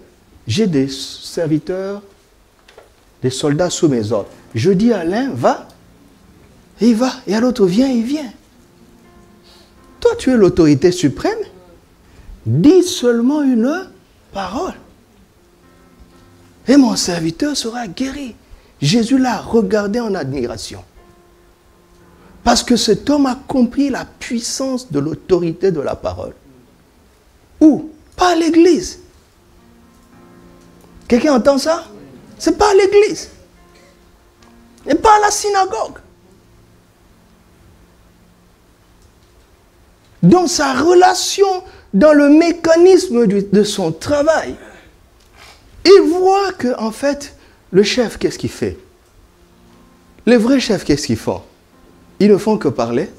j'ai des serviteurs, des soldats sous mes ordres. Je dis à l'un, va, et il va, et à l'autre, viens, il vient. Toi, tu es l'autorité suprême. Dis seulement une parole. Et mon serviteur sera guéri. Jésus l'a regardé en admiration. Parce que cet homme a compris la puissance de l'autorité de la parole. Où? Pas à l'église. Quelqu'un entend ça? C'est pas à l'église. Et pas à la synagogue. Dans sa relation, dans le mécanisme de son travail, il voit que, en fait, le chef, qu'est-ce qu'il fait? Les vrais chefs, qu'est-ce qu'ils font? Ils ne font que parler.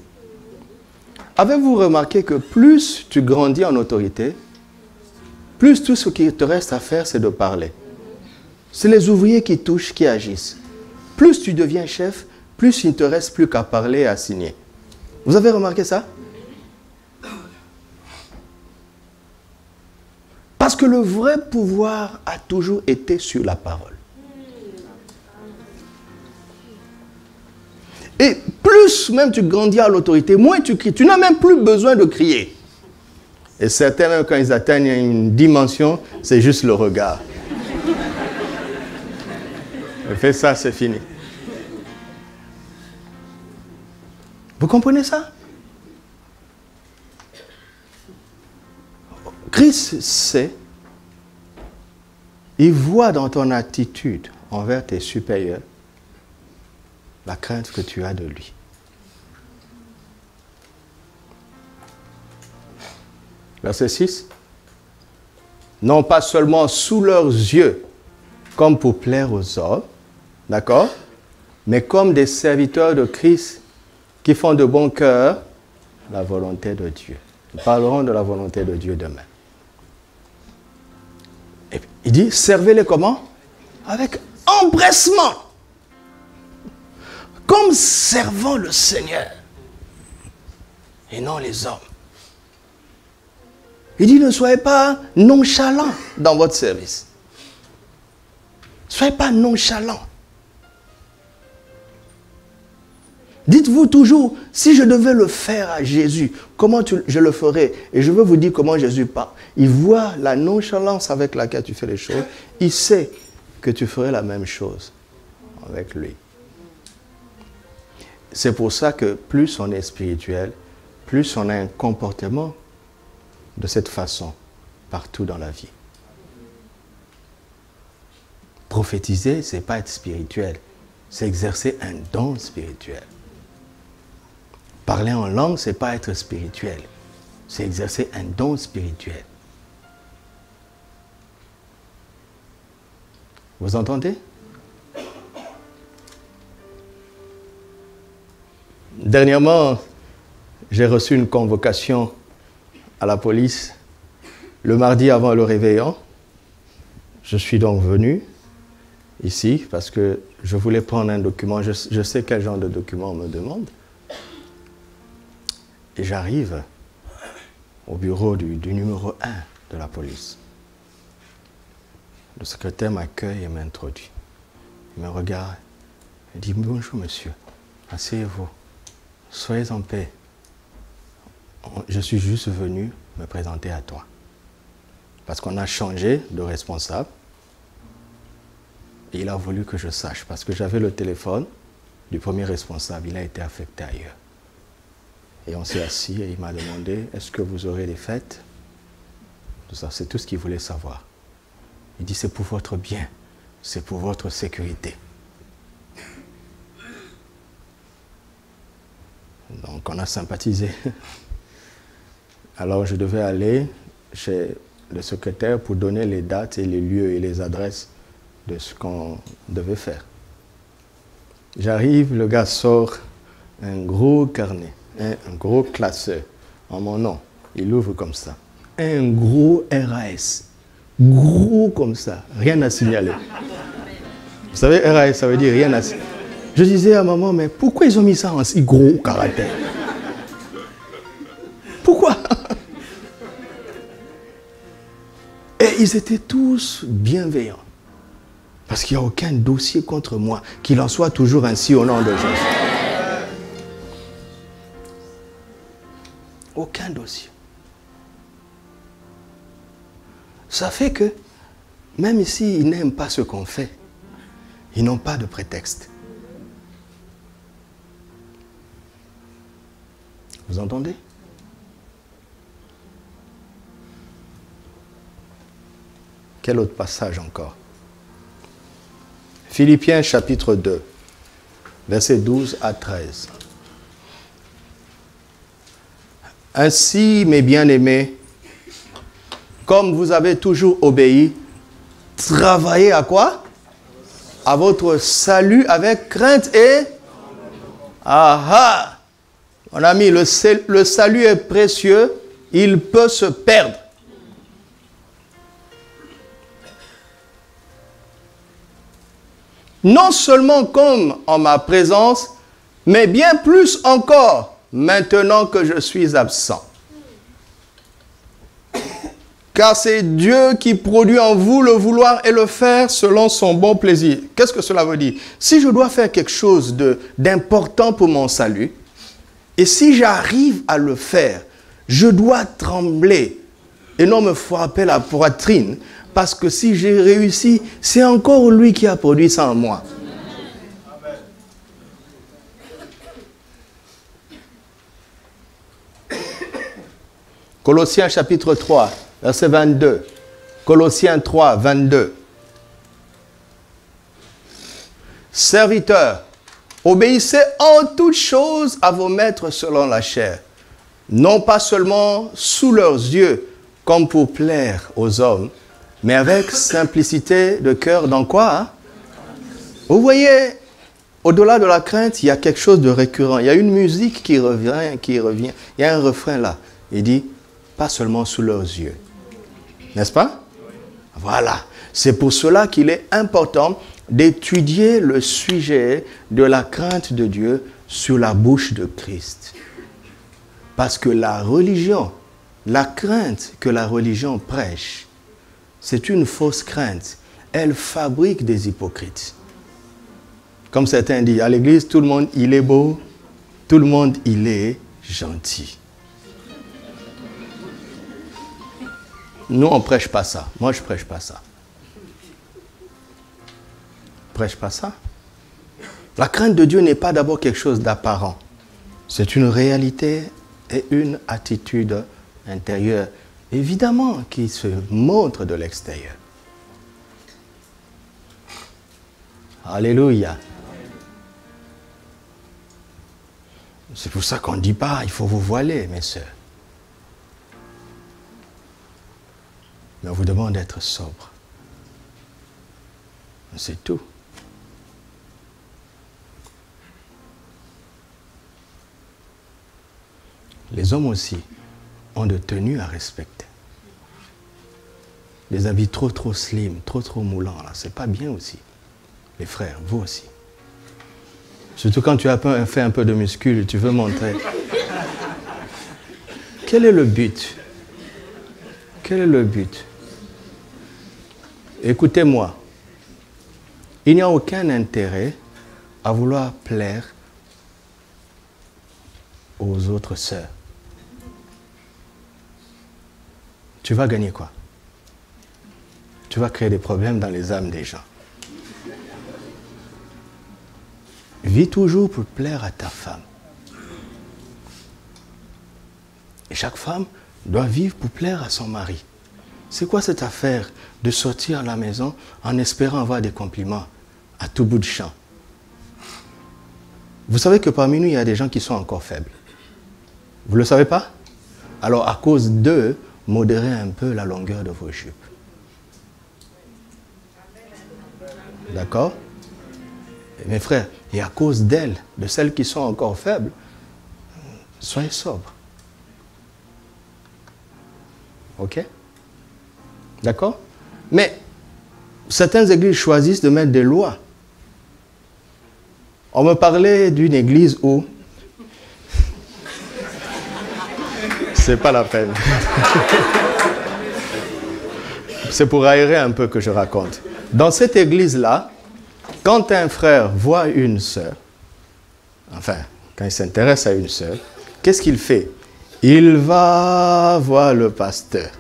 Avez-vous remarqué que plus tu grandis en autorité, plus tout ce qui te reste à faire, c'est de parler. C'est les ouvriers qui touchent, qui agissent. Plus tu deviens chef, plus il ne te reste plus qu'à parler et à signer. Vous avez remarqué ça? Parce que le vrai pouvoir a toujours été sur la parole. Et plus même tu grandis à l'autorité, moins tu cries. Tu n'as même plus besoin de crier. Et certains, même quand ils atteignent une dimension, c'est juste le regard. Fais ça, c'est fini. Vous comprenez ça? Christ sait, il voit dans ton attitude envers tes supérieurs la crainte que tu as de lui. Verset 6. Non pas seulement sous leurs yeux, comme pour plaire aux hommes, d'accord, mais comme des serviteurs de Christ qui font de bon cœur la volonté de Dieu. Nous parlerons de la volonté de Dieu demain. Et il dit, servez-les comment? Avec empressement. Comme servant le Seigneur. Et non les hommes. Il dit, ne soyez pas nonchalants dans votre service. Ne soyez pas nonchalants. Dites-vous toujours, si je devais le faire à Jésus, comment je le ferais? Et je veux vous dire comment Jésus parle. Il voit la nonchalance avec laquelle tu fais les choses. Il sait que tu ferais la même chose avec lui. C'est pour ça que plus on est spirituel, plus on a un comportement de cette façon partout dans la vie. Prophétiser, ce n'est pas être spirituel, c'est exercer un don spirituel. Parler en langue, ce n'est pas être spirituel, c'est exercer un don spirituel. Vous entendez? Dernièrement, j'ai reçu une convocation à la police le mardi avant le réveillon. Je suis donc venu ici parce que je voulais prendre un document. Je sais quel genre de document on me demande. Et j'arrive au bureau du numéro 1 de la police. Le secrétaire m'accueille et m'introduit. Il me regarde et dit « Bonjour monsieur, asseyez-vous, soyez en paix. Je suis juste venu me présenter à toi. » Parce qu'on a changé de responsable. Et il a voulu que je sache, parce que j'avais le téléphone du premier responsable, il a été affecté ailleurs. Et on s'est assis et il m'a demandé, est-ce que vous aurez des fêtes? Tout ça, c'est tout ce qu'il voulait savoir. Il dit, c'est pour votre bien, c'est pour votre sécurité. Donc on a sympathisé. Alors je devais aller chez le secrétaire pour donner les dates et les lieux et les adresses de ce qu'on devait faire. J'arrive, le gars sort un gros carnet, un gros classeur en mon nom. Il ouvre comme ça. Un gros RAS. Gros comme ça. Rien à signaler. Vous savez, RAS, ça veut dire rien à signaler. Je disais à maman, mais pourquoi ils ont mis ça en si gros caractère? Pourquoi? Et ils étaient tous bienveillants. Parce qu'il n'y a aucun dossier contre moi. Qu'il en soit toujours ainsi au nom de Jésus. Aucun dossier. Ça fait que, même s'ils n'aiment pas ce qu'on fait, ils n'ont pas de prétexte. Vous entendez? Quel autre passage encore? Philippiens chapitre 2, versets 12 à 13. Ainsi, mes bien-aimés, comme vous avez toujours obéi, travaillez à quoi? À votre salut avec crainte et... Ah! Mon ami, le salut est précieux, il peut se perdre. Non seulement comme en ma présence, mais bien plus encore maintenant que je suis absent. Car c'est Dieu qui produit en vous le vouloir et le faire selon son bon plaisir. Qu'est-ce que cela veut dire? Si je dois faire quelque chose d'important pour mon salut, et si j'arrive à le faire, je dois trembler et non me frapper la poitrine, parce que si j'ai réussi, c'est encore lui qui a produit ça en moi. Colossiens chapitre 3, verset 22. Colossiens 3, 22. Serviteurs, obéissez en toutes choses à vos maîtres selon la chair, non pas seulement sous leurs yeux, comme pour plaire aux hommes, mais avec simplicité de cœur. Dans quoi? Hein? Vous voyez, au-delà de la crainte, il y a quelque chose de récurrent. Il y a une musique qui revient. Il y a un refrain là. Il dit, pas seulement sous leurs yeux. N'est-ce pas? Voilà. C'est pour cela qu'il est important d'étudier le sujet de la crainte de Dieu sur la bouche de Christ. Parce que la religion La crainte que la religion prêche, c'est une fausse crainte. Elle fabrique des hypocrites. Comme certains disent, à l'église, tout le monde, il est beau, tout le monde, il est gentil. Nous, on ne prêche pas ça. Moi, je ne prêche pas ça. Je ne prêche pas ça. La crainte de Dieu n'est pas d'abord quelque chose d'apparent. C'est une réalité et une attitude intérieure, évidemment, qui se montre de l'extérieur. Alléluia. C'est pour ça qu'on ne dit pas, il faut vous voiler, mes sœurs. Mais on vous demande d'être sobre. C'est tout. Les hommes aussi ont de tenues à respecter. Les habits trop slim, trop moulants, là, c'est pas bien aussi. Les frères, vous aussi. Surtout quand tu as fait un peu de muscle, tu veux montrer. Quel est le but? Quel est le but? Écoutez-moi. Il n'y a aucun intérêt à vouloir plaire aux autres sœurs. Tu vas gagner quoi? Tu vas créer des problèmes dans les âmes des gens. Vis toujours pour plaire à ta femme. Et chaque femme doit vivre pour plaire à son mari. C'est quoi cette affaire de sortir à la maison en espérant avoir des compliments à tout bout de champ? Vous savez que parmi nous, il y a des gens qui sont encore faibles. Vous ne le savez pas? Alors, à cause d'eux, modérez un peu la longueur de vos jupes. D'accord? Mes frères, et à cause d'elles, de celles qui sont encore faibles, soyez sobres. Ok? D'accord? Mais certaines églises choisissent de mettre des lois. On me parlait d'une église où c'est pas la peine. C'est pour aérer un peu que je raconte. Dans cette église-là, quand un frère voit une sœur, enfin, quand il s'intéresse à une sœur, qu'est-ce qu'il fait? Il va voir le pasteur.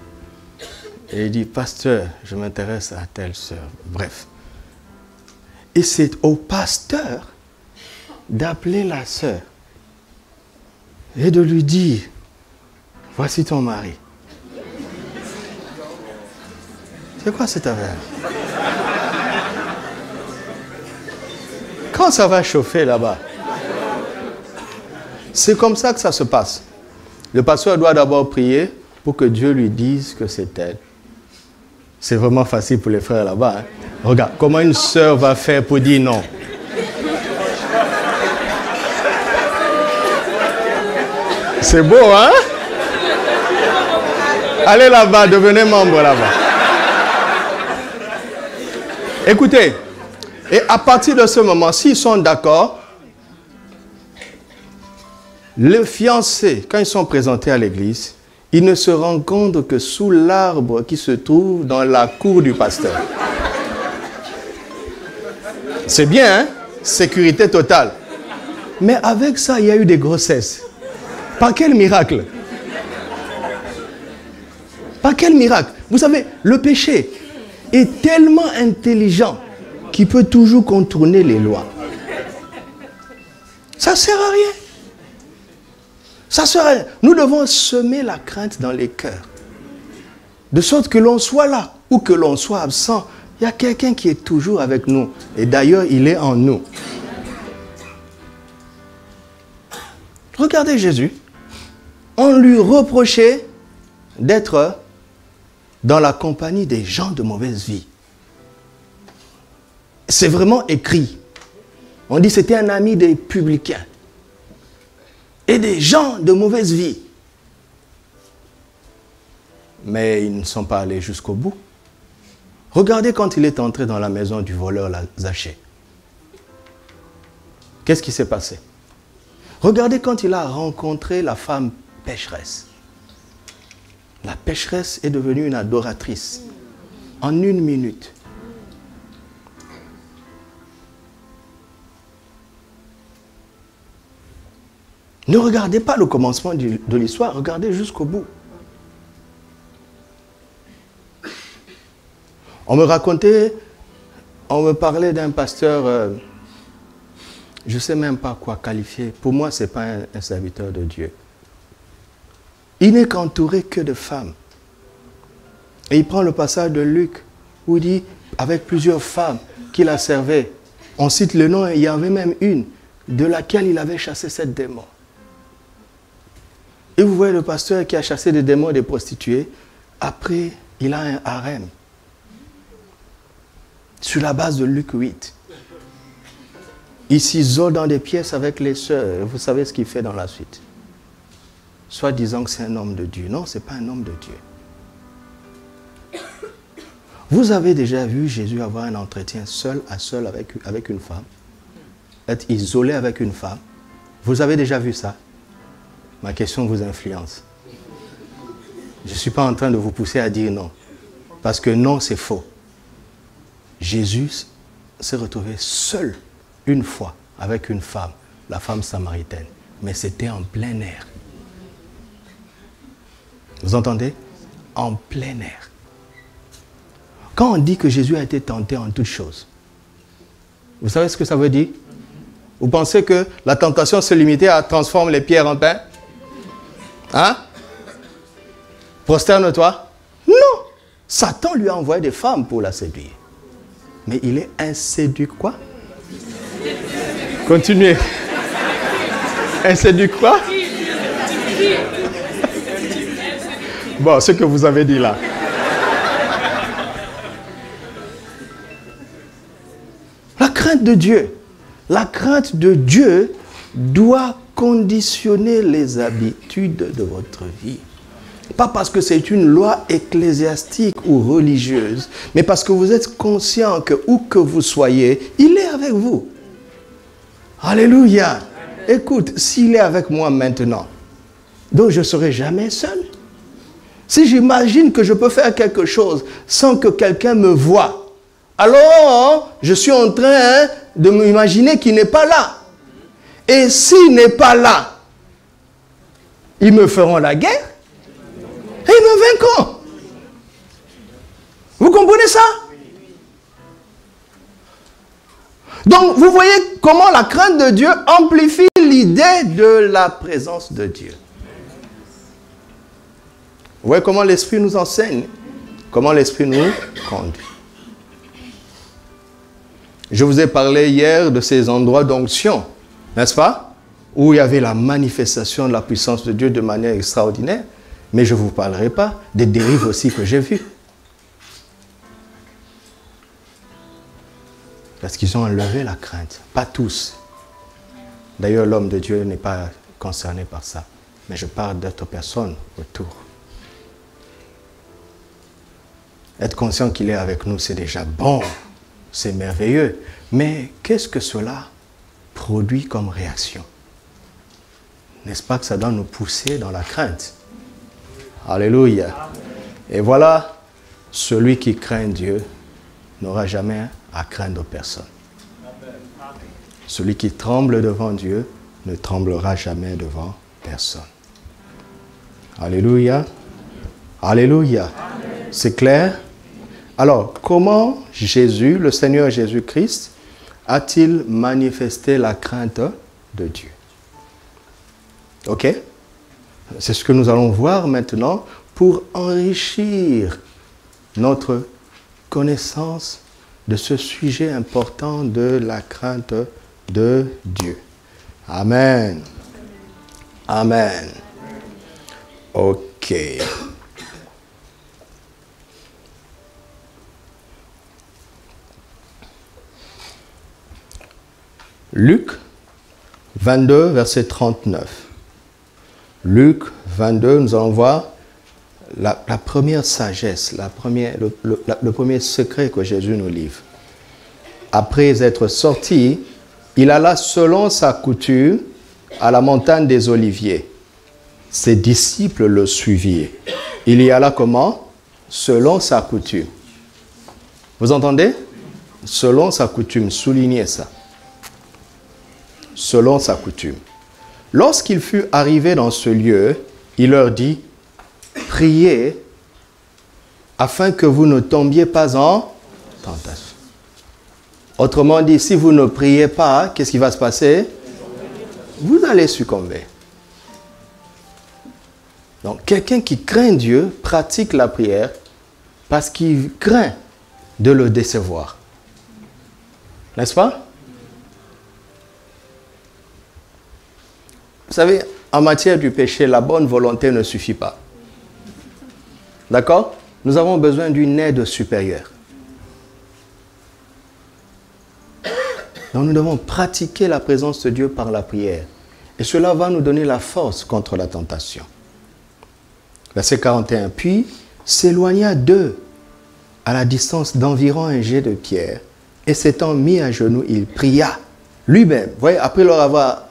Et il dit, pasteur, je m'intéresse à telle sœur. Bref. Et c'est au pasteur d'appeler la sœur et de lui dire, voici ton mari. C'est quoi cette affaire? Quand ça va chauffer là-bas, c'est comme ça que ça se passe. Le pasteur doit d'abord prier pour que Dieu lui dise que c'est elle. C'est vraiment facile pour les frères là-bas. Hein? Regarde, comment une sœur va faire pour dire non? C'est beau, hein? Allez là-bas, devenez membre là-bas. Écoutez, et à partir de ce moment, s'ils sont d'accord, les fiancés, quand ils sont présentés à l'église, ils ne se rencontrent que sous l'arbre qui se trouve dans la cour du pasteur. C'est bien, hein? Sécurité totale. Mais avec ça, il y a eu des grossesses. Par quel miracle? Par quel miracle? Vous savez, le péché est tellement intelligent qu'il peut toujours contourner les lois. Ça ne sert à rien. Ça sert à rien. Nous devons semer la crainte dans les cœurs. De sorte que l'on soit là ou que l'on soit absent, il y a quelqu'un qui est toujours avec nous. Et d'ailleurs, il est en nous. Regardez Jésus. On lui reprochait d'être dans la compagnie des gens de mauvaise vie. C'est vraiment écrit. On dit que c'était un ami des publicains et des gens de mauvaise vie. Mais ils ne sont pas allés jusqu'au bout. Regardez quand il est entré dans la maison du voleur Zachée. Qu'est-ce qui s'est passé? Regardez quand il a rencontré la femme pécheresse. La pécheresse est devenue une adoratrice. En 1 minute. Ne regardez pas le commencement de l'histoire, regardez jusqu'au bout. On me parlait d'un pasteur, je ne sais même pas quoi qualifier. Pour moi, ce n'est pas un serviteur de Dieu. Il n'est qu'entouré que de femmes. Et il prend le passage de Luc, où il dit, avec plusieurs femmes qu'il a servées. On cite le nom, et il y avait même une de laquelle il avait chassé 7 démons. Et vous voyez le pasteur qui a chassé des démons et des prostituées, après, il a un harem. Sur la base de Luc 8. Il s'isole dans des pièces avec les sœurs. Vous savez ce qu'il fait dans la suite. Soit disant que c'est un homme de Dieu. Non, ce n'est pas un homme de Dieu. Vous avez déjà vu Jésus avoir un entretien seul à seul avec une femme? Être isolé avec une femme? Vous avez déjà vu ça? Ma question vous influence. Je ne suis pas en train de vous pousser à dire non. Parce que non, c'est faux. Jésus s'est retrouvé seul une fois avec une femme, la femme samaritaine. Mais c'était en plein air. Vous entendez? En plein air. Quand on dit que Jésus a été tenté en toutes choses, vous savez ce que ça veut dire? Vous pensez que la tentation se limitait à transformer les pierres en pain? Hein? Prosterne-toi? Non! Satan lui a envoyé des femmes pour la séduire. Mais il est inséduit quoi? Continuez. Inséduit quoi? Bon, ce que vous avez dit là. La crainte de Dieu. La crainte de Dieu doit conditionner les habitudes de votre vie. Pas parce que c'est une loi ecclésiastique ou religieuse, mais parce que vous êtes conscient que où que vous soyez, il est avec vous. Alléluia. Écoute, s'il est avec moi maintenant, donc je ne serai jamais seul. Si j'imagine que je peux faire quelque chose sans que quelqu'un me voie, alors je suis en train de m'imaginer qu'il n'est pas là. Et s'il n'est pas là, ils me feront la guerre et ils me vaincront. Vous comprenez ça? Donc, vous voyez comment la crainte de Dieu amplifie l'idée de la présence de Dieu. Vous voyez comment l'Esprit nous enseigne, comment l'Esprit nous conduit. Je vous ai parlé hier de ces endroits d'onction, n'est-ce pas? Où il y avait la manifestation de la puissance de Dieu de manière extraordinaire. Mais je ne vous parlerai pas des dérives aussi que j'ai vues. Parce qu'ils ont enlevé la crainte. Pas tous. D'ailleurs, l'homme de Dieu n'est pas concerné par ça. Mais je parle d'autres personnes autour. Être conscient qu'il est avec nous, c'est déjà bon. C'est merveilleux. Mais qu'est-ce que cela produit comme réaction? N'est-ce pas que ça doit nous pousser dans la crainte? Alléluia. Et voilà, celui qui craint Dieu n'aura jamais à craindre personne. Celui qui tremble devant Dieu ne tremblera jamais devant personne. Alléluia. Alléluia. C'est clair? Alors, comment Jésus, le Seigneur Jésus-Christ, a-t-il manifesté la crainte de Dieu? Ok? C'est ce que nous allons voir maintenant pour enrichir notre connaissance de ce sujet important de la crainte de Dieu. Amen. Amen. Ok. Luc 22, verset 39. Luc 22, nous allons voir la première sagesse, le premier secret que Jésus nous livre. Après être sorti, il alla selon sa coutume à la montagne des Oliviers. Ses disciples le suivirent. il y alla comment? Selon sa coutume. Vous entendez? Selon sa coutume, soulignez ça. Selon sa coutume. Lorsqu'il fut arrivé dans ce lieu, il leur dit, priez afin que vous ne tombiez pas en tentation. Autrement dit, si vous ne priez pas, qu'est-ce qui va se passer? Vous allez succomber. Donc, quelqu'un qui craint Dieu pratique la prière parce qu'il craint de le décevoir. N'est-ce pas? Vous savez, en matière du péché, la bonne volonté ne suffit pas. D'accord? Nous avons besoin d'une aide supérieure. Donc nous devons pratiquer la présence de Dieu par la prière. Et cela va nous donner la force contre la tentation. Verset 41. Puis s'éloigna d'eux à la distance d'environ un jet de pierre. Et s'étant mis à genoux, il pria lui-même. Vous voyez, après leur avoir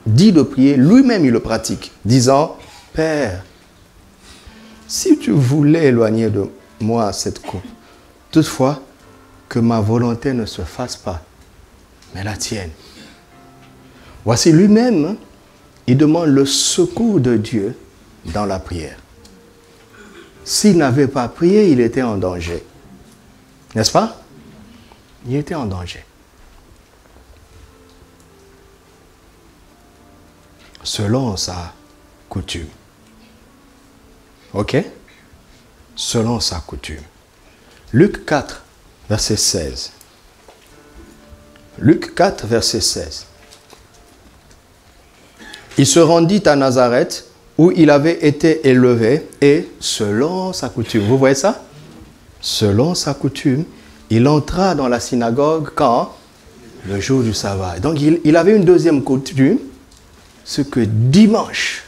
dit de prier, lui-même il le pratique, disant, Père, si tu voulais éloigner de moi cette coupe, toutefois que ma volonté ne se fasse pas, mais la tienne. Voici lui-même, il demande le secours de Dieu dans la prière. S'il n'avait pas prié, il était en danger. N'est-ce pas? Il était en danger. Selon sa coutume. Ok? Selon sa coutume. Luc 4, verset 16. Luc 4, verset 16. Il se rendit à Nazareth, où il avait été élevé, et selon sa coutume, vous voyez ça? Selon sa coutume, il entra dans la synagogue quand? Le jour du sabbat. Donc il avait une deuxième coutume, ce que dimanche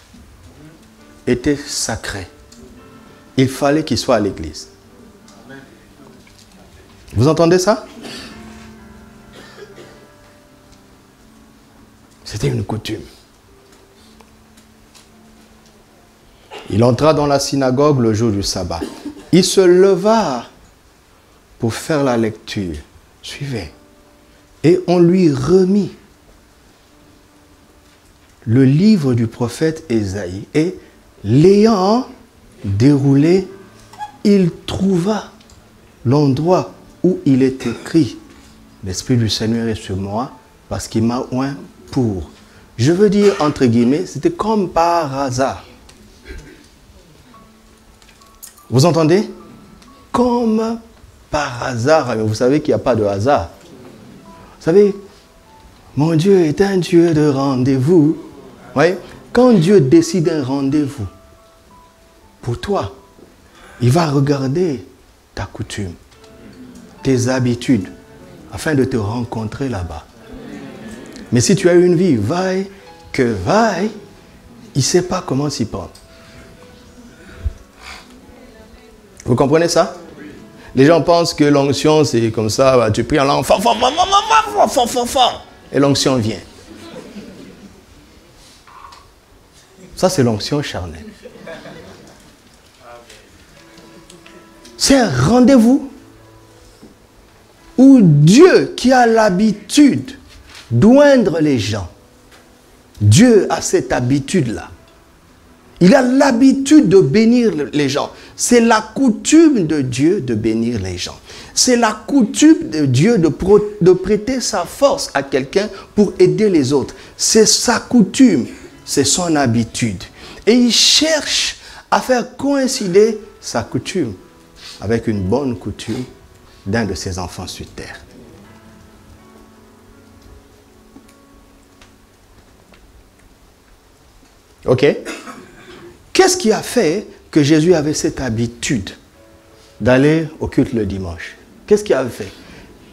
était sacré. Il fallait qu'il soit à l'église. Vous entendez ça? C'était une coutume. Il entra dans la synagogue le jour du sabbat. Il se leva pour faire la lecture. Suivez. Et on lui remit le livre du prophète Ésaïe. Et l'ayant déroulé, il trouva l'endroit où il est écrit « L'Esprit du Seigneur est sur moi parce qu'il m'a oint pour. » Je veux dire, entre guillemets, c'était comme par hasard. Vous entendez? Comme par hasard. Vous savez qu'il n'y a pas de hasard. Vous savez, mon Dieu est un Dieu de rendez-vous. Oui? Quand Dieu décide un rendez-vous pour toi, il va regarder ta coutume, tes habitudes, afin de te rencontrer là-bas. Mais si tu as une vie, vaille, il ne sait pas comment s'y prendre. Vous comprenez ça? Les gens pensent que l'onction, c'est comme ça, tu pries en langue, fort, et l'onction vient. Ça, c'est l'onction charnelle. C'est un rendez-vous où Dieu, qui a l'habitude d'oindre les gens, Dieu a cette habitude-là. Il a l'habitude de bénir les gens. C'est la coutume de Dieu de bénir les gens. C'est la coutume de Dieu de prêter sa force à quelqu'un pour aider les autres. C'est sa coutume, c'est son habitude. Et il cherche à faire coïncider sa coutume avec une bonne coutume d'un de ses enfants sur terre. Ok? Qu'est-ce qui a fait que Jésus avait cette habitude d'aller au culte le dimanche? Qu'est-ce qui a fait?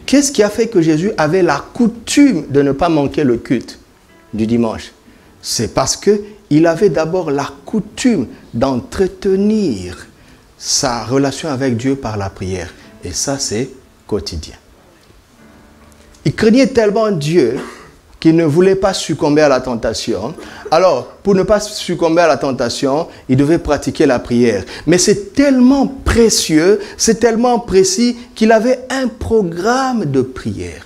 Qu'est-ce qui a fait que Jésus avait la coutume de ne pas manquer le culte du dimanche? C'est parce qu'il avait d'abord la coutume d'entretenir sa relation avec Dieu par la prière. Et ça, c'est quotidien. Il craignait tellement Dieu qu'il ne voulait pas succomber à la tentation. Alors, pour ne pas succomber à la tentation, il devait pratiquer la prière. Mais c'est tellement précieux, c'est tellement précis qu'il avait un programme de prière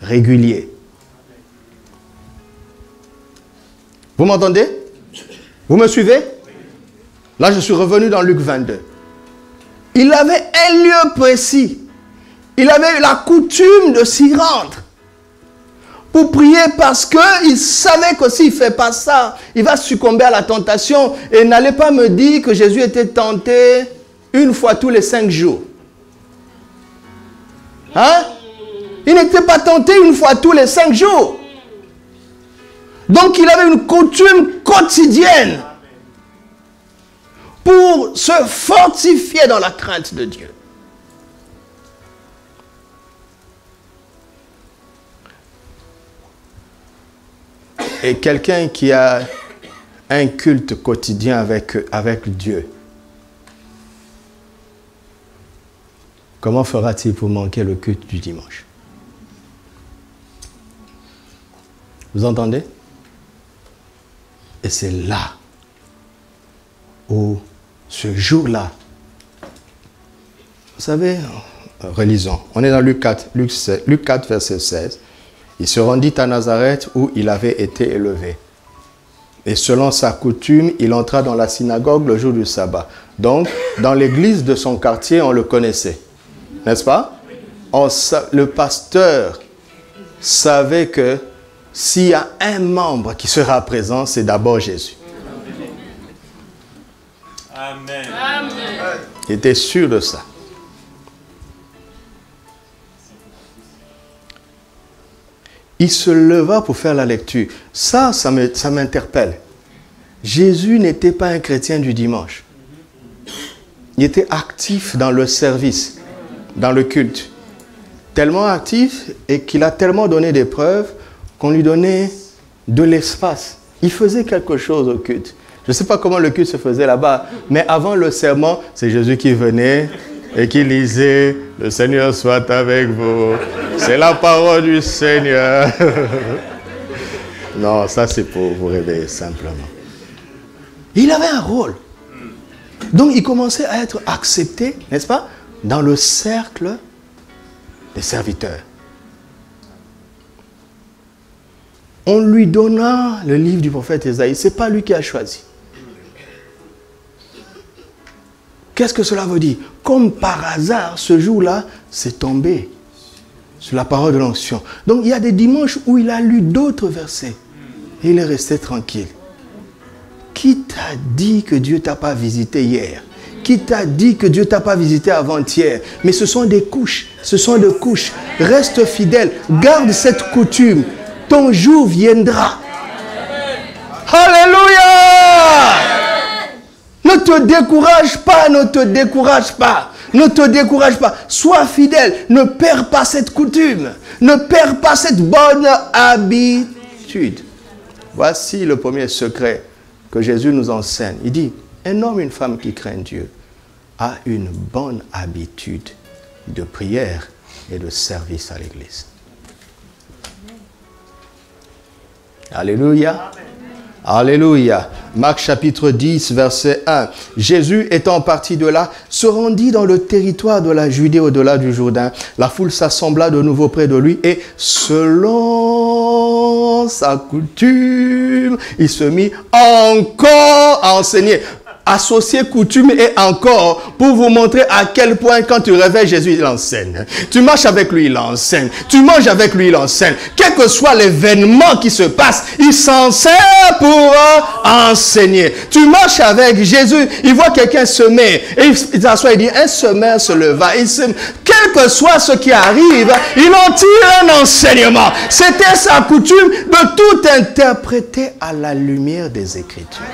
régulier. Vous m'entendez? Vous me suivez? Là, je suis revenu dans Luc 22. Il avait un lieu précis. Il avait la coutume de s'y rendre pour prier parce qu'il savait que s'il ne fait pas ça, il va succomber à la tentation. Et n'allez pas me dire que Jésus était tenté une fois tous les 5 jours. Hein? Il n'était pas tenté une fois tous les 5 jours. Donc il avait une coutume quotidienne pour se fortifier dans la crainte de Dieu. Et quelqu'un qui a un culte quotidien avec Dieu, comment fera-t-il pour manquer le culte du dimanche? Vous entendez? Et c'est là où, ce jour-là, vous savez, relisons, on est dans Luc 4, verset 16. Il se rendit à Nazareth où il avait été élevé. Et selon sa coutume, il entra dans la synagogue le jour du sabbat. Donc, dans l'église de son quartier, on le connaissait. N'est-ce pas? Le pasteur savait que s'il y a un membre qui sera présent, c'est d'abord Jésus. Amen. Il était sûr de ça. Il se leva pour faire la lecture. Ça m'interpelle. Jésus n'était pas un chrétien du dimanche. Il était actif dans le service, dans le culte. Tellement actif et qu'il a tellement donné des preuves qu'on lui donnait de l'espace. Il faisait quelque chose au culte. Je ne sais pas comment le culte se faisait là-bas, mais avant le sermon, c'est Jésus qui venait et qui lisait « Le Seigneur soit avec vous ». C'est la parole du Seigneur. Non, ça c'est pour vous réveiller simplement. Il avait un rôle. Donc il commençait à être accepté, n'est-ce pas, dans le cercle des serviteurs. On lui donna le livre du prophète Ésaïe. Ce n'est pas lui qui a choisi. Qu'est-ce que cela veut dire? Comme par hasard, ce jour-là, c'est tombé sur la parole de l'onction. Donc il y a des dimanches où il a lu d'autres versets. Et il est resté tranquille. Qui t'a dit que Dieu ne t'a pas visité hier? Qui t'a dit que Dieu ne t'a pas visité avant-hier? Mais ce sont des couches. Ce sont des couches. Reste fidèle. Garde cette coutume. Ton jour viendra. Alléluia! Ne te décourage pas, ne te décourage pas. Ne te décourage pas. Sois fidèle. Ne perds pas cette coutume. Ne perds pas cette bonne habitude. Voici le premier secret que Jésus nous enseigne. Il dit, un homme, une femme qui craignent Dieu a une bonne habitude de prière et de service à l'église. Alléluia. Alléluia. Marc chapitre 10, verset 1. Jésus étant parti de là, se rendit dans le territoire de la Judée au-delà du Jourdain. La foule s'assembla de nouveau près de lui et selon sa coutume, il se mit encore à enseigner. Associer coutume et encore pour vous montrer à quel point quand tu réveilles Jésus, il enseigne. Tu marches avec lui, il enseigne. Tu manges avec lui, il enseigne. Quel que soit l'événement qui se passe, il s'en sert pour enseigner. Tu marches avec Jésus, il voit quelqu'un semer et il s'assoit et dit, un semeur se leva. Quel que soit ce qui arrive, il en tire un enseignement. C'était sa coutume de tout interpréter à la lumière des Écritures.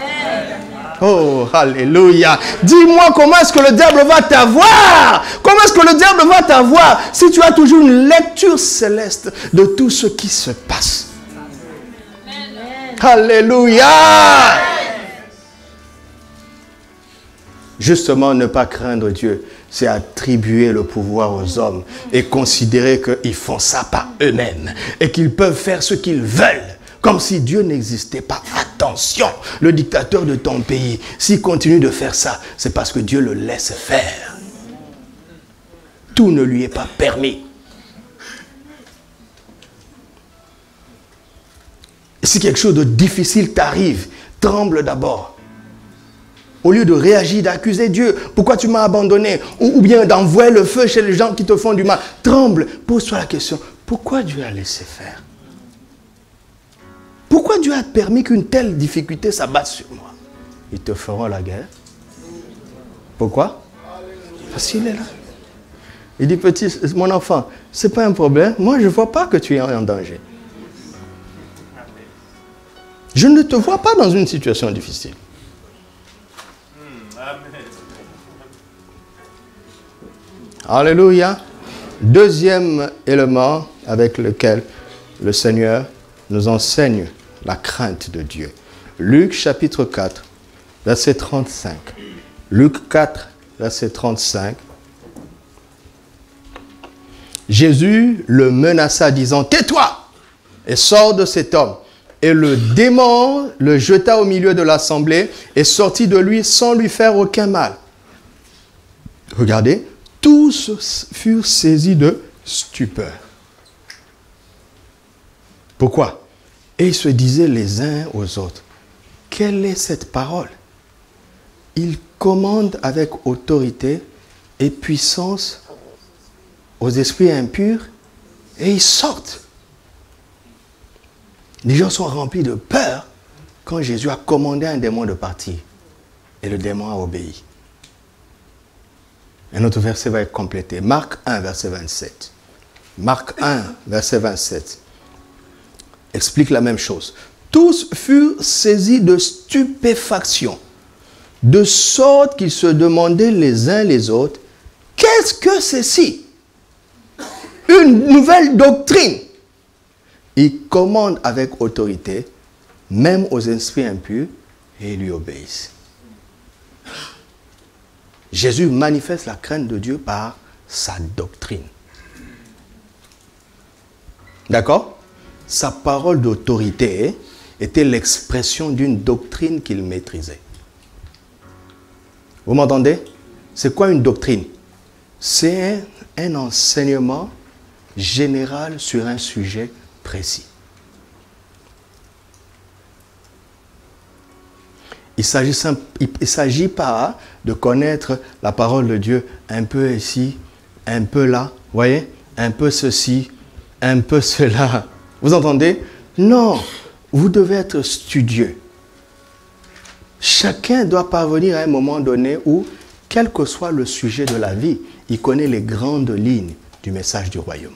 Oh, alléluia. Dis-moi comment est-ce que le diable va t'avoir? Comment est-ce que le diable va t'avoir si tu as toujours une lecture céleste de tout ce qui se passe? Amen. Alléluia. Justement, ne pas craindre Dieu, c'est attribuer le pouvoir aux hommes et considérer qu'ils font ça par eux-mêmes et qu'ils peuvent faire ce qu'ils veulent, comme si Dieu n'existait pas. Attention, le dictateur de ton pays, s'il continue de faire ça, c'est parce que Dieu le laisse faire. Tout ne lui est pas permis. Si quelque chose de difficile t'arrive, tremble d'abord. Au lieu de réagir, d'accuser Dieu, pourquoi tu m'as abandonné? Ou bien d'envoyer le feu chez les gens qui te font du mal. Tremble, pose-toi la question, pourquoi Dieu a laissé faire? Pourquoi Dieu a permis qu'une telle difficulté s'abatte sur moi? Ils te feront la guerre. Pourquoi? Parce qu'il est là. Il dit, petit, mon enfant, ce n'est pas un problème. Moi, je ne vois pas que tu es en danger. Je ne te vois pas dans une situation difficile. Alléluia. Deuxième élément avec lequel le Seigneur nous enseigne la crainte de Dieu. Luc chapitre 4, verset 35. Luc 4, verset 35. Jésus le menaça disant, tais-toi et sors de cet homme. Et le démon le jeta au milieu de l'assemblée et sortit de lui sans lui faire aucun mal. Regardez, tous furent saisis de stupeur. Pourquoi? Et ils se disaient les uns aux autres, quelle est cette parole? Il commande avec autorité et puissance aux esprits impurs et ils sortent. Les gens sont remplis de peur quand Jésus a commandé à un démon de partir. Et le démon a obéi. Un autre verset va être complété. Marc 1, verset 27. Marc 1, verset 27. Explique la même chose. Tous furent saisis de stupéfaction, de sorte qu'ils se demandaient les uns les autres, qu'est-ce que c'est ci? Une nouvelle doctrine. Il commande avec autorité, même aux esprits impurs, et ils lui obéissent. Jésus manifeste la crainte de Dieu par sa doctrine. D'accord? Sa parole d'autorité était l'expression d'une doctrine qu'il maîtrisait. Vous m'entendez? C'est quoi une doctrine? C'est un enseignement général sur un sujet précis. Il ne s'agit pas de connaître la parole de Dieu un peu ici, un peu là, voyez, un peu ceci, un peu cela. Vous entendez? Non, vous devez être studieux. Chacun doit parvenir à un moment donné où, quel que soit le sujet de la vie, il connaît les grandes lignes du message du royaume.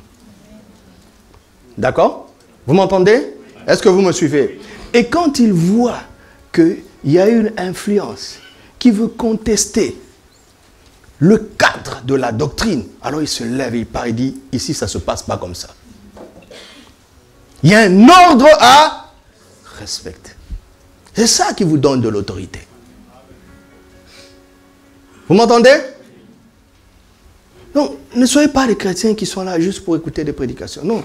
D'accord? Vous m'entendez? Est-ce que vous me suivez? Et quand il voit qu'il y a une influence qui veut contester le cadre de la doctrine, alors il se lève, il part, il dit, ici ça ne se passe pas comme ça. Il y a un ordre à respecter. C'est ça qui vous donne de l'autorité. Vous m'entendez? Non, ne soyez pas des chrétiens qui sont là juste pour écouter des prédications. Non,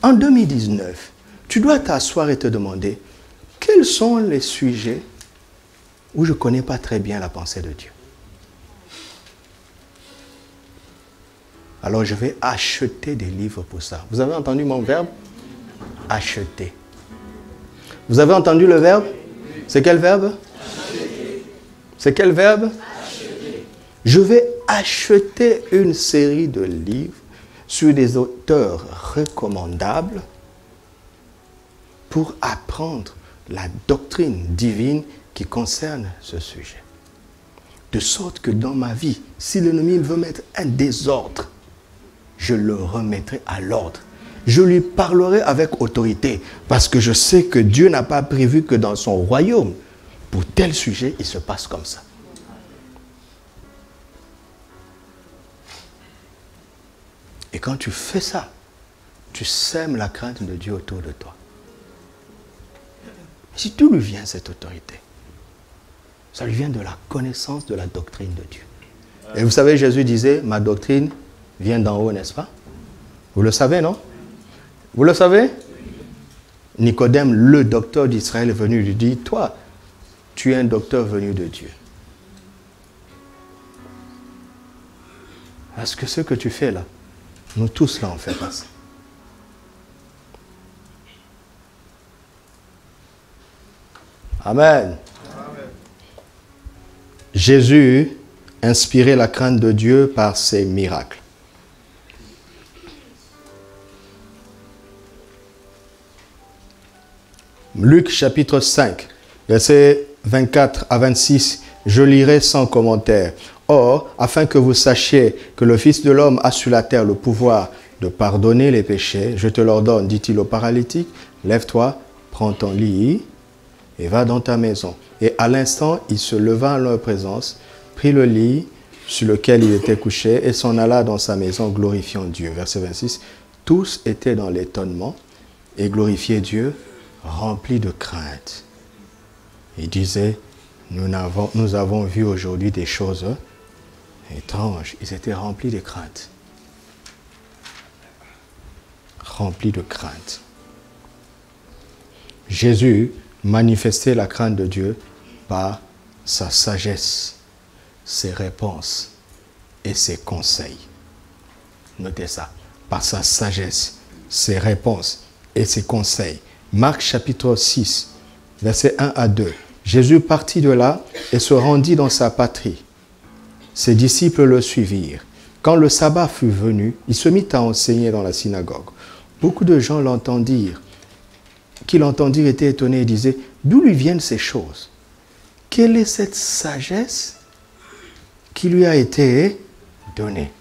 en 2019, tu dois t'asseoir et te demander quels sont les sujets où je ne connais pas très bien la pensée de Dieu. Alors je vais acheter des livres pour ça. Vous avez entendu mon verbe? Acheter. Vous avez entendu le verbe? C'est quel verbe? Acheter. C'est quel verbe? Acheter. Je vais acheter une série de livres sur des auteurs recommandables pour apprendre la doctrine divine qui concerne ce sujet. De sorte que dans ma vie, si l'ennemi veut mettre un désordre, je le remettrai à l'ordre. Je lui parlerai avec autorité parce que je sais que Dieu n'a pas prévu que dans son royaume, pour tel sujet, il se passe comme ça. Et quand tu fais ça, tu sèmes la crainte de Dieu autour de toi. Si d'où lui vient cette autorité? Ça lui vient de la connaissance de la doctrine de Dieu. Et vous savez, Jésus disait, ma doctrine vient d'en haut, n'est-ce pas? Vous le savez, non? Vous le savez? Nicodème, le docteur d'Israël, est venu lui dire, toi, tu es un docteur venu de Dieu. Est-ce que ce que tu fais là, nous tous là, on fait pas ça? Amen. Jésus inspirait la crainte de Dieu par ses miracles. Luc chapitre 5, versets 24 à 26, je lirai sans commentaire. Or, afin que vous sachiez que le Fils de l'homme a sur la terre le pouvoir de pardonner les péchés, je te l'ordonne, dit-il au paralytique, lève-toi, prends ton lit et va dans ta maison. Et à l'instant, il se leva en leur présence, prit le lit sur lequel il était couché et s'en alla dans sa maison glorifiant Dieu. Verset 26, tous étaient dans l'étonnement et glorifiaient Dieu, remplis de crainte. Il disait, nous avons vu aujourd'hui des choses étranges. Ils étaient remplis de crainte. Remplis de crainte. Jésus manifestait la crainte de Dieu par sa sagesse, ses réponses et ses conseils. Notez ça. Par sa sagesse, ses réponses et ses conseils. Marc chapitre 6, versets 1 à 2. Jésus partit de là et se rendit dans sa patrie. Ses disciples le suivirent. Quand le sabbat fut venu, il se mit à enseigner dans la synagogue. Beaucoup de gens qui l'entendirent étaient étonnés et disaient, d'où lui viennent ces choses? Quelle est cette sagesse qui lui a été donnée?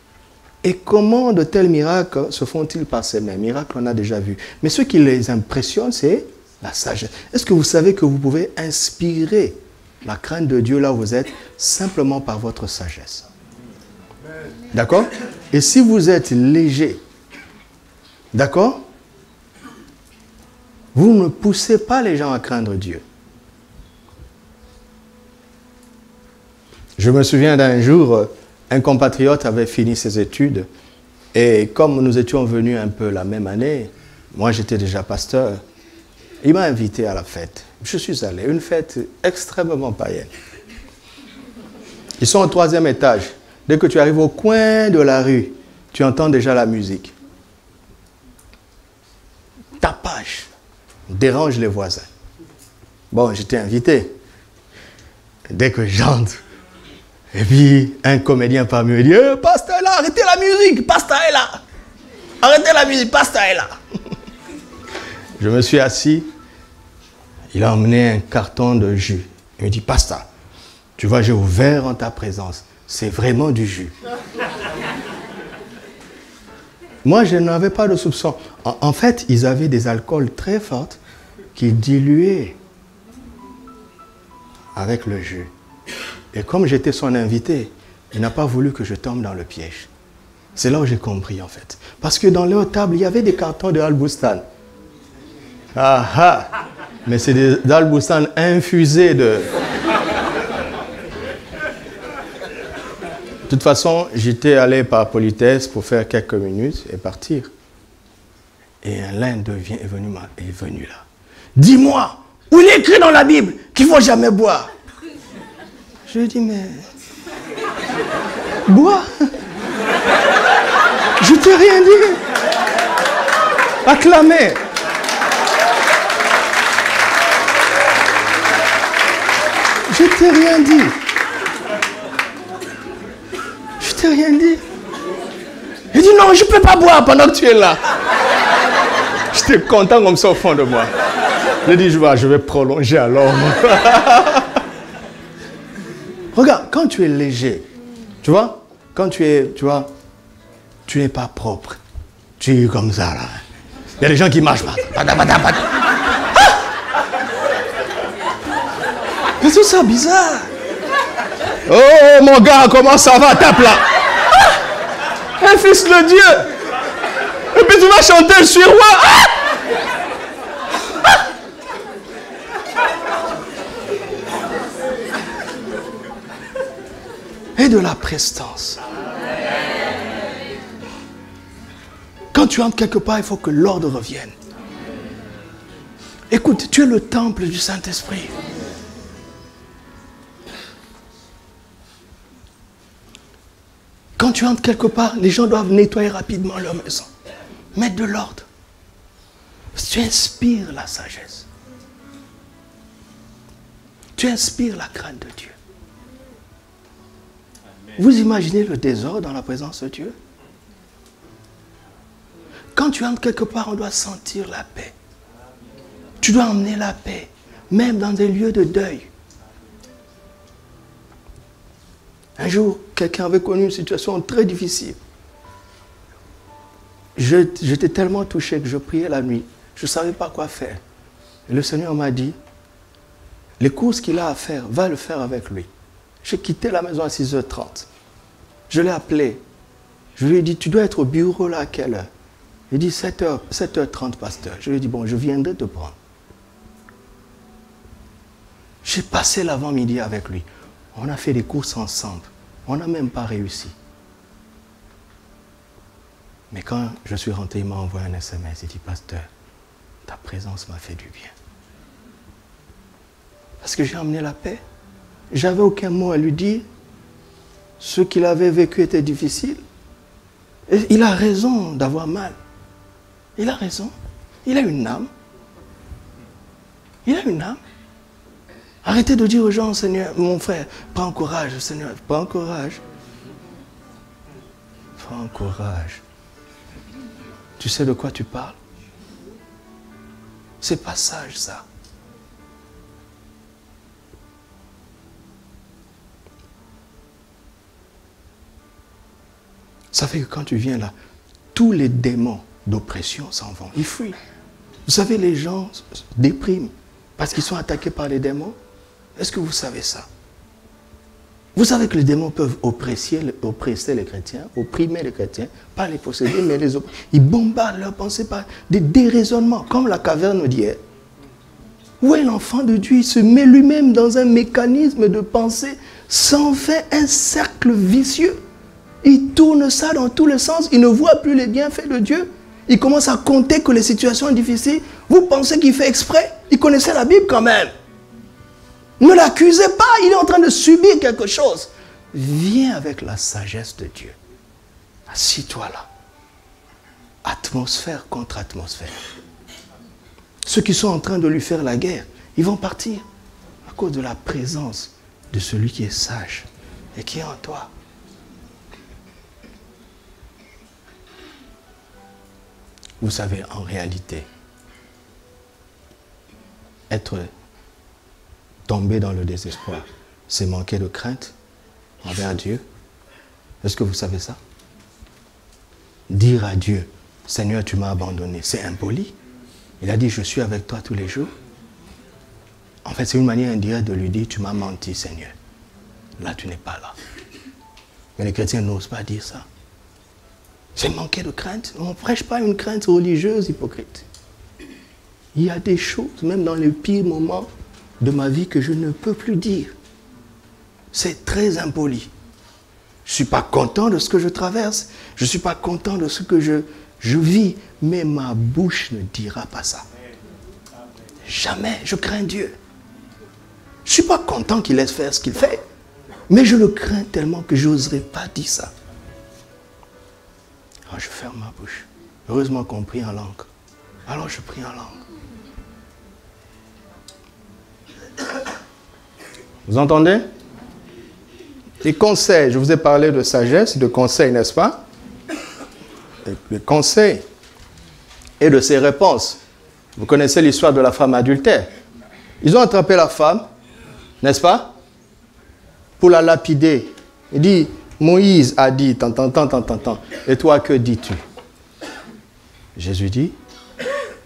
Et comment de tels miracles se font-ils par ces mêmes miracles? On a déjà vu. Mais ce qui les impressionne, c'est la sagesse. Est-ce que vous savez que vous pouvez inspirer la crainte de Dieu là où vous êtes simplement par votre sagesse? D'accord? Et si vous êtes léger, d'accord? Vous ne poussez pas les gens à craindre Dieu. Je me souviens d'un jour, un compatriote avait fini ses études et comme nous étions venus un peu la même année, moi j'étais déjà pasteur, il m'a invité à la fête. Je suis allé, une fête extrêmement païenne. Ils sont au 3e étage. Dès que tu arrives au coin de la rue, tu entends déjà la musique. Tapage dérange les voisins. Bon, j'étais invité. Dès que j'entre, et puis un comédien parmi eux dit « Pasteur est là, arrêtez la musique, Pasteur est là. Arrêtez la musique, Pasteur est là. » Je me suis assis. Il a emmené un carton de jus. Il me dit « Pasteur, tu vois, j'ai ouvert en ta présence. C'est vraiment du jus. » Moi, je n'avais pas de soupçon. En fait, ils avaient des alcools très forts qui diluaient avec le jus. Et comme j'étais son invité, il n'a pas voulu que je tombe dans le piège. C'est là où j'ai compris, en fait. Parce que dans leur table, il y avait des cartons de Al-Boustan. Ah ah! Mais c'est des Al-Boustan infusés de... De toute façon, j'étais allé par politesse pour faire quelques minutes et partir. Et l'un d'eux est venu là. Dis-moi, où il est écrit dans la Bible qu'il ne faut jamais boire? Je lui ai dit, mais... Bois? Je t'ai rien dit. Acclamez. Je t'ai rien dit. Je t'ai rien dit. Il dit non, je ne peux pas boire pendant que tu es là. J'étais content comme ça au fond de moi. J'ai dit, je vais prolonger alors. Regarde, quand tu es léger, tu vois, quand tu es, tu vois, tu n'es pas propre. Tu es comme ça là. Il y a des gens qui marchent pas. Je trouve ça bizarre. Oh mon gars, comment ça va? Tape là. Un fils de Dieu. Et puis tu vas chanter le suroît. et de la prestance. Quand tu entres quelque part, il faut que l'ordre revienne. Écoute, tu es le temple du Saint-Esprit. Quand tu entres quelque part, les gens doivent nettoyer rapidement leur maison. Mettre de l'ordre. Tu inspires la sagesse. Tu inspires la crainte de Dieu. Vous imaginez le désordre dans la présence de Dieu? Quand tu entres quelque part, on doit sentir la paix. Tu dois emmener la paix, même dans des lieux de deuil. Un jour, quelqu'un avait connu une situation très difficile. J'étais tellement touché que je priais la nuit. Je ne savais pas quoi faire. Et le Seigneur m'a dit, les courses qu'il a à faire, va le faire avec lui. J'ai quitté la maison à 6h30. Je l'ai appelé. Je lui ai dit, tu dois être au bureau là à quelle heure? Il dit 7h30, pasteur. Je lui ai dit, bon, je viendrai te prendre. J'ai passé l'avant-midi avec lui. On a fait des courses ensemble. On n'a même pas réussi. Mais quand je suis rentré, il m'a envoyé un SMS. Il dit, pasteur, ta présence m'a fait du bien. Parce que j'ai emmené la paix. J'avais aucun mot à lui dire. Ce qu'il avait vécu était difficile. Et il a raison d'avoir mal. Il a raison. Il a une âme. Il a une âme. Arrêtez de dire aux gens, Seigneur, mon frère, prends courage, Seigneur, prends courage. Prends courage. Tu sais de quoi tu parles? C'est pas sage, ça. Ça fait que quand tu viens là, tous les démons d'oppression s'en vont. Ils fuient. Vous savez, les gens dépriment parce qu'ils sont attaqués par les démons. Est-ce que vous savez ça? Vous savez que les démons peuvent oppresser les chrétiens, opprimer les chrétiens, pas les posséder, mais les opprimer. Ils bombardent leurs pensées par des déraisonnements, comme la caverne d'hier. Où est l'enfant de Dieu? Il se met lui-même dans un mécanisme de pensée sans fait un cercle vicieux. Il tourne ça dans tous les sens. Il ne voit plus les bienfaits de Dieu. Il commence à compter que les situations sont difficiles. Vous pensez qu'il fait exprès? Il connaissait la Bible quand même. Ne l'accusez pas, il est en train de subir quelque chose. Viens avec la sagesse de Dieu. Assis-toi là. Atmosphère contre atmosphère. Ceux qui sont en train de lui faire la guerre, ils vont partir à cause de la présence de celui qui est sage et qui est en toi. Vous savez, en réalité, être tombé dans le désespoir, c'est manquer de crainte envers Dieu. Est-ce que vous savez ça? Dire à Dieu, Seigneur, tu m'as abandonné, c'est impoli. Il a dit, je suis avec toi tous les jours. En fait, c'est une manière indirecte de lui dire, tu m'as menti, Seigneur. Là, tu n'es pas là. Mais les chrétiens n'osent pas dire ça. C'est manquer de crainte. On ne prêche pas une crainte religieuse hypocrite. Il y a des choses, même dans les pires moments de ma vie, que je ne peux plus dire. C'est très impoli. Je ne suis pas content de ce que je traverse. Je ne suis pas content de ce que je vis. Mais ma bouche ne dira pas ça. Jamais. Je crains Dieu. Je ne suis pas content qu'il laisse faire ce qu'il fait. Mais je le crains tellement que je n'oserais pas dire ça. Alors je ferme ma bouche. Heureusement qu'on prie en langue. Alors je prie en langue. Vous entendez? Les conseils, je vous ai parlé de sagesse, de conseils, n'est-ce pas? Les conseils et de ses réponses. Vous connaissez l'histoire de la femme adultère. Ils ont attrapé la femme, n'est-ce pas? Pour la lapider. Il dit, Moïse a dit, tant. Et toi, que dis-tu? Jésus dit,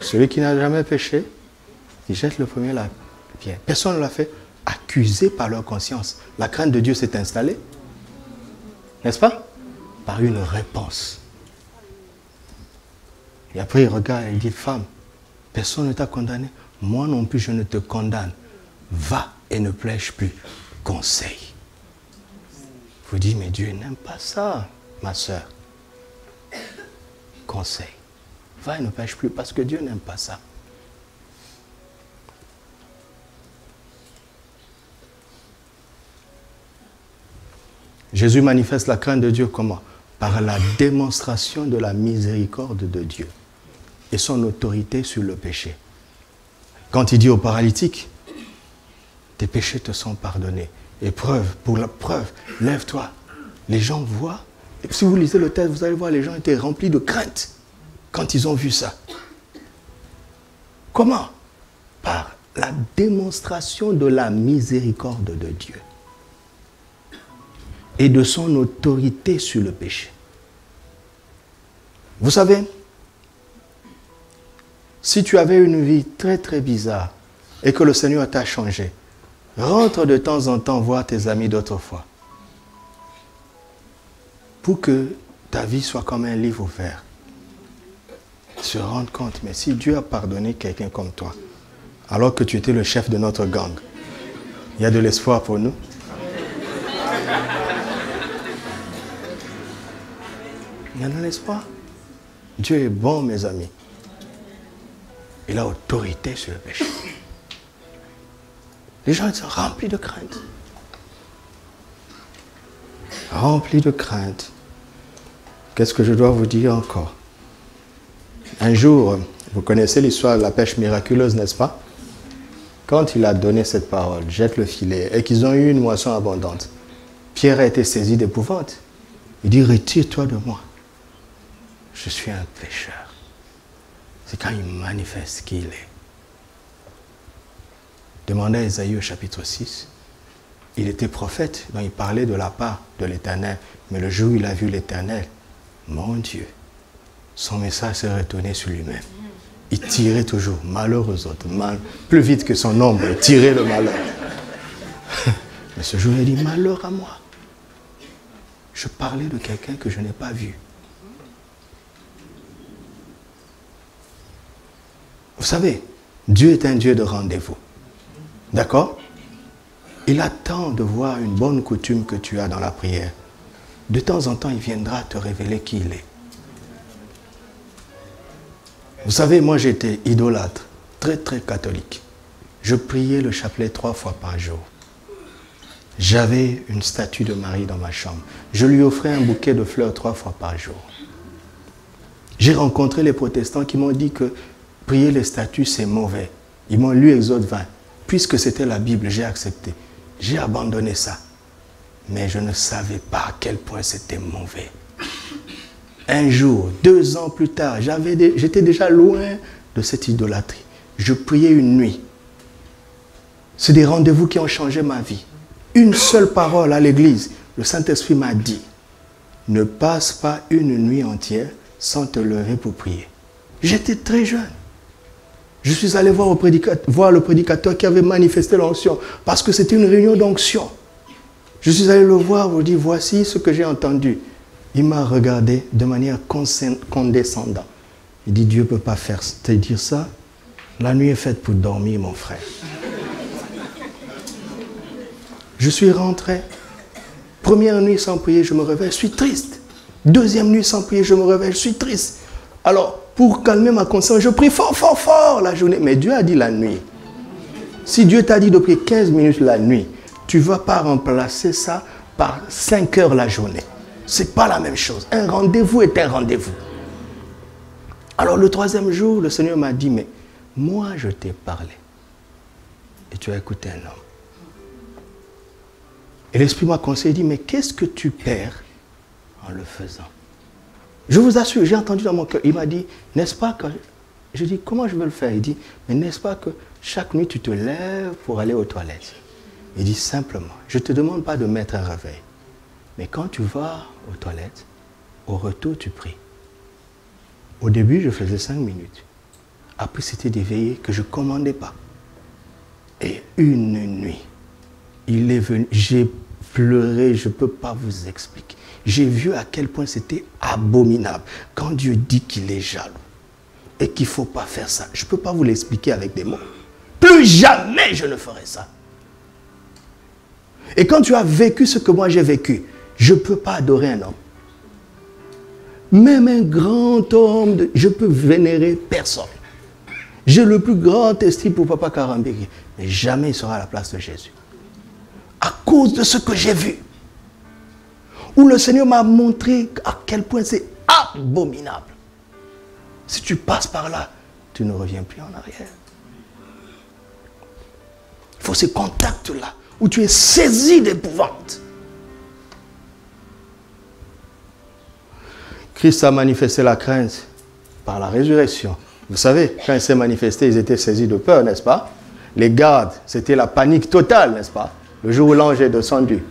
celui qui n'a jamais péché, il jette le premier la pierre. Personne ne l'a fait. Accusés par leur conscience. La crainte de Dieu s'est installée. N'est-ce pas? Par une réponse. Et après, il regarde et il dit, femme, personne ne t'a condamné. Moi non plus, je ne te condamne. Va et ne prêche plus. Conseil. Vous dites, mais Dieu n'aime pas ça, ma soeur. Conseil. Va et ne pêche plus parce que Dieu n'aime pas ça. Jésus manifeste la crainte de Dieu comment? Par la démonstration de la miséricorde de Dieu et son autorité sur le péché. Quand il dit au paralytique, tes péchés te sont pardonnés. Et pour la preuve, lève-toi. Les gens voient. Et si vous lisez le texte, vous allez voir, les gens étaient remplis de crainte quand ils ont vu ça. Comment? Par la démonstration de la miséricorde de Dieu et de son autorité sur le péché. Vous savez, si tu avais une vie très très bizarre et que le Seigneur t'a changé, rentre de temps en temps voir tes amis d'autrefois pour que ta vie soit comme un livre ouvert. Se rendre compte, mais si Dieu a pardonné quelqu'un comme toi, alors que tu étais le chef de notre gang, il y a de l'espoir pour nous. Il y a de l'espoir. Dieu est bon, mes amis. Il a autorité sur le péché. Les gens sont remplis de crainte. Remplis de crainte. Qu'est-ce que je dois vous dire encore? Un jour, vous connaissez l'histoire de la pêche miraculeuse, n'est-ce pas? Quand il a donné cette parole, jette le filet, et qu'ils ont eu une moisson abondante, Pierre a été saisi d'épouvante. Il dit, retire-toi de moi. Je suis un pécheur. C'est quand il manifeste qui il est. Demandez à Ésaïe au chapitre 6. Il était prophète, donc il parlait de la part de l'Éternel. Mais le jour où il a vu l'Éternel, mon Dieu, son message s'est retourné sur lui-même. Il tirait toujours malheur aux autres, plus vite que son ombre, il tirait le malheur. Mais ce jour, il dit, malheur à moi. Je parlais de quelqu'un que je n'ai pas vu. Vous savez, Dieu est un Dieu de rendez-vous. D'accord? Il attend de voir une bonne coutume que tu as dans la prière. De temps en temps, il viendra te révéler qui il est. Vous savez, moi j'étais idolâtre, très très catholique. Je priais le chapelet 3 fois par jour. J'avais une statue de Marie dans ma chambre. Je lui offrais un bouquet de fleurs 3 fois par jour. J'ai rencontré les protestants qui m'ont dit que prier les statues, c'est mauvais. Ils m'ont lu Exode 20. Puisque c'était la Bible, j'ai accepté. J'ai abandonné ça. Mais je ne savais pas à quel point c'était mauvais. Un jour, 2 ans plus tard, j'étais déjà loin de cette idolâtrie. Je priais une nuit. C'est des rendez-vous qui ont changé ma vie. Une seule parole à l'église. Le Saint-Esprit m'a dit, ne passe pas une nuit entière sans te lever pour prier. J'étais très jeune. Je suis allé voir le prédicateur qui avait manifesté l'onction parce que c'était une réunion d'onction. Je suis allé le voir, vous dire, voici ce que j'ai entendu. Il m'a regardé de manière condescendante. Il dit, Dieu ne peut pas te dire ça. La nuit est faite pour dormir, mon frère. Je suis rentré. Première nuit sans prier, je me réveille, je suis triste. Deuxième nuit sans prier, je me réveille, je suis triste. Alors, pour calmer ma conscience, je prie fort, fort, fort la journée. Mais Dieu a dit la nuit. Si Dieu t'a dit de prier 15 minutes la nuit, tu ne vas pas remplacer ça par 5 heures la journée. Ce n'est pas la même chose. Un rendez-vous est un rendez-vous. Alors le 3e jour, le Seigneur m'a dit, mais moi je t'ai parlé. Et tu as écouté un homme. Et l'Esprit m'a conseillé, il dit, mais qu'est-ce que tu perds en le faisant? Je vous assure, j'ai entendu dans mon cœur, il m'a dit, n'est-ce pas que... Je dis, comment je vais le faire? Il dit, mais n'est-ce pas que chaque nuit tu te lèves pour aller aux toilettes? Il dit, simplement, je ne te demande pas de mettre un réveil. Mais quand tu vas aux toilettes, au retour tu pries. Au début, je faisais 5 minutes. Après, c'était des veillées que je ne commandais pas. Et une nuit, il est venu, j'ai pleuré, je ne peux pas vous expliquer. J'ai vu à quel point c'était abominable. Quand Dieu dit qu'il est jaloux et qu'il ne faut pas faire ça, je ne peux pas vous l'expliquer avec des mots. Plus jamais je ne ferai ça. Et quand tu as vécu ce que moi j'ai vécu, Je ne peux pas adorer un homme. Même un grand homme, je peux vénérer personne. J'ai le plus grand estime pour Papa Karambéry, mais jamais il sera à la place de Jésus. À cause de ce que j'ai vu. Où le Seigneur m'a montré à quel point c'est abominable. Si tu passes par là, tu ne reviens plus en arrière. Il faut ces contacts-là, où tu es saisi d'épouvante. Christ a manifesté la crainte par la résurrection. Vous savez, quand il s'est manifesté, ils étaient saisis de peur, n'est-ce pas? Les gardes, c'était la panique totale, n'est-ce pas? Le jour où l'ange est descendu.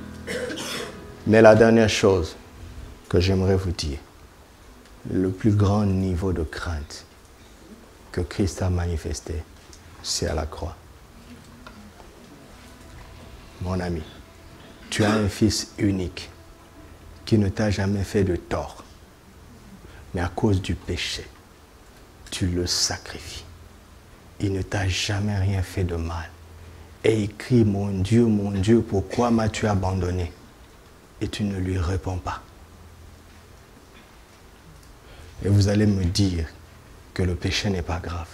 Mais la dernière chose que j'aimerais vous dire, le plus grand niveau de crainte que Christ a manifesté, c'est à la croix. Mon ami, tu as un fils unique qui ne t'a jamais fait de tort. Mais à cause du péché, tu le sacrifies. Il ne t'a jamais rien fait de mal. Et il crie, mon Dieu, pourquoi m'as-tu abandonné? Et tu ne lui réponds pas. Et vous allez me dire que le péché n'est pas grave.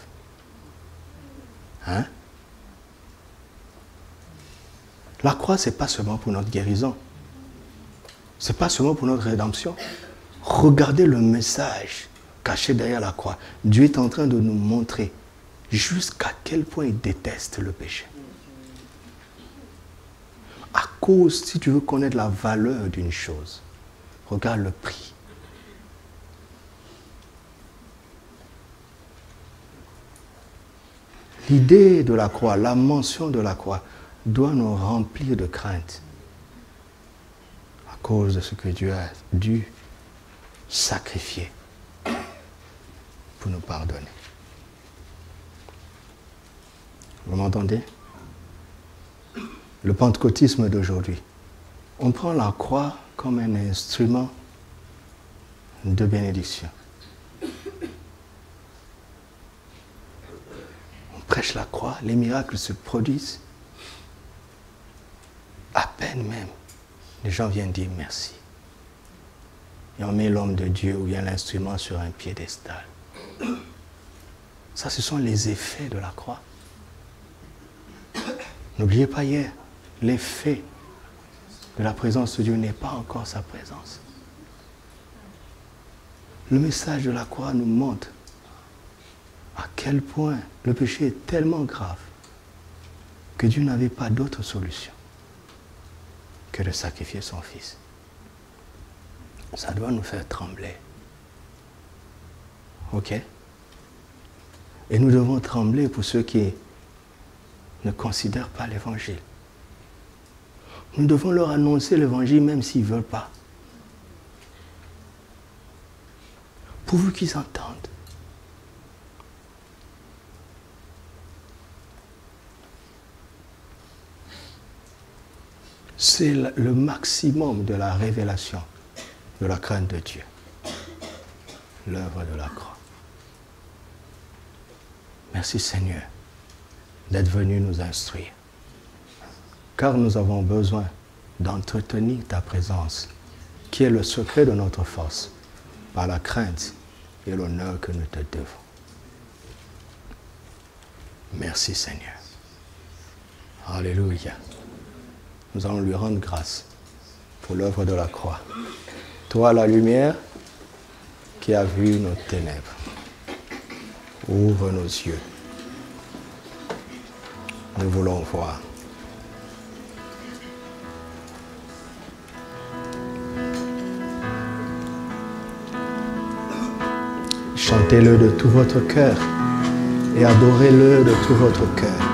Hein? La croix, ce n'est pas seulement pour notre guérison. Ce n'est pas seulement pour notre rédemption. Regardez le message caché derrière la croix. Dieu est en train de nous montrer jusqu'à quel point il déteste le péché. À cause, si tu veux connaître la valeur d'une chose, regarde le prix. L'idée de la croix, la mention de la croix, doit nous remplir de crainte à cause de ce que Dieu a dû sacrifier pour nous pardonner. Vous m'entendez? Le pentecôtisme d'aujourd'hui, on prend la croix comme un instrument de bénédiction. On prêche la croix, les miracles se produisent. À peine même, les gens viennent dire merci. Et on met l'homme de Dieu ou bien l'instrument sur un piédestal. Ça, ce sont les effets de la croix. N'oubliez pas hier, l'effet de la présence de Dieu n'est pas encore sa présence. Le message de la croix nous montre à quel point le péché est tellement grave que Dieu n'avait pas d'autre solution que de sacrifier son Fils. Ça doit nous faire trembler. Ok? Et nous devons trembler pour ceux qui ne considèrent pas l'évangile. Nous devons leur annoncer l'évangile même s'ils ne veulent pas. Pourvu qu'ils entendent. C'est le maximum de la révélation de la crainte de Dieu. L'œuvre de la croix. Merci Seigneur d'être venu nous instruire. Car nous avons besoin d'entretenir ta présence, qui est le secret de notre force, par la crainte et l'honneur que nous te devons. Merci Seigneur. Alléluia. Nous allons lui rendre grâce pour l'œuvre de la croix. Toi, la lumière qui a vu nos ténèbres, ouvre nos yeux. Nous voulons voir. Chantez-le de tout votre cœur et adorez-le de tout votre cœur.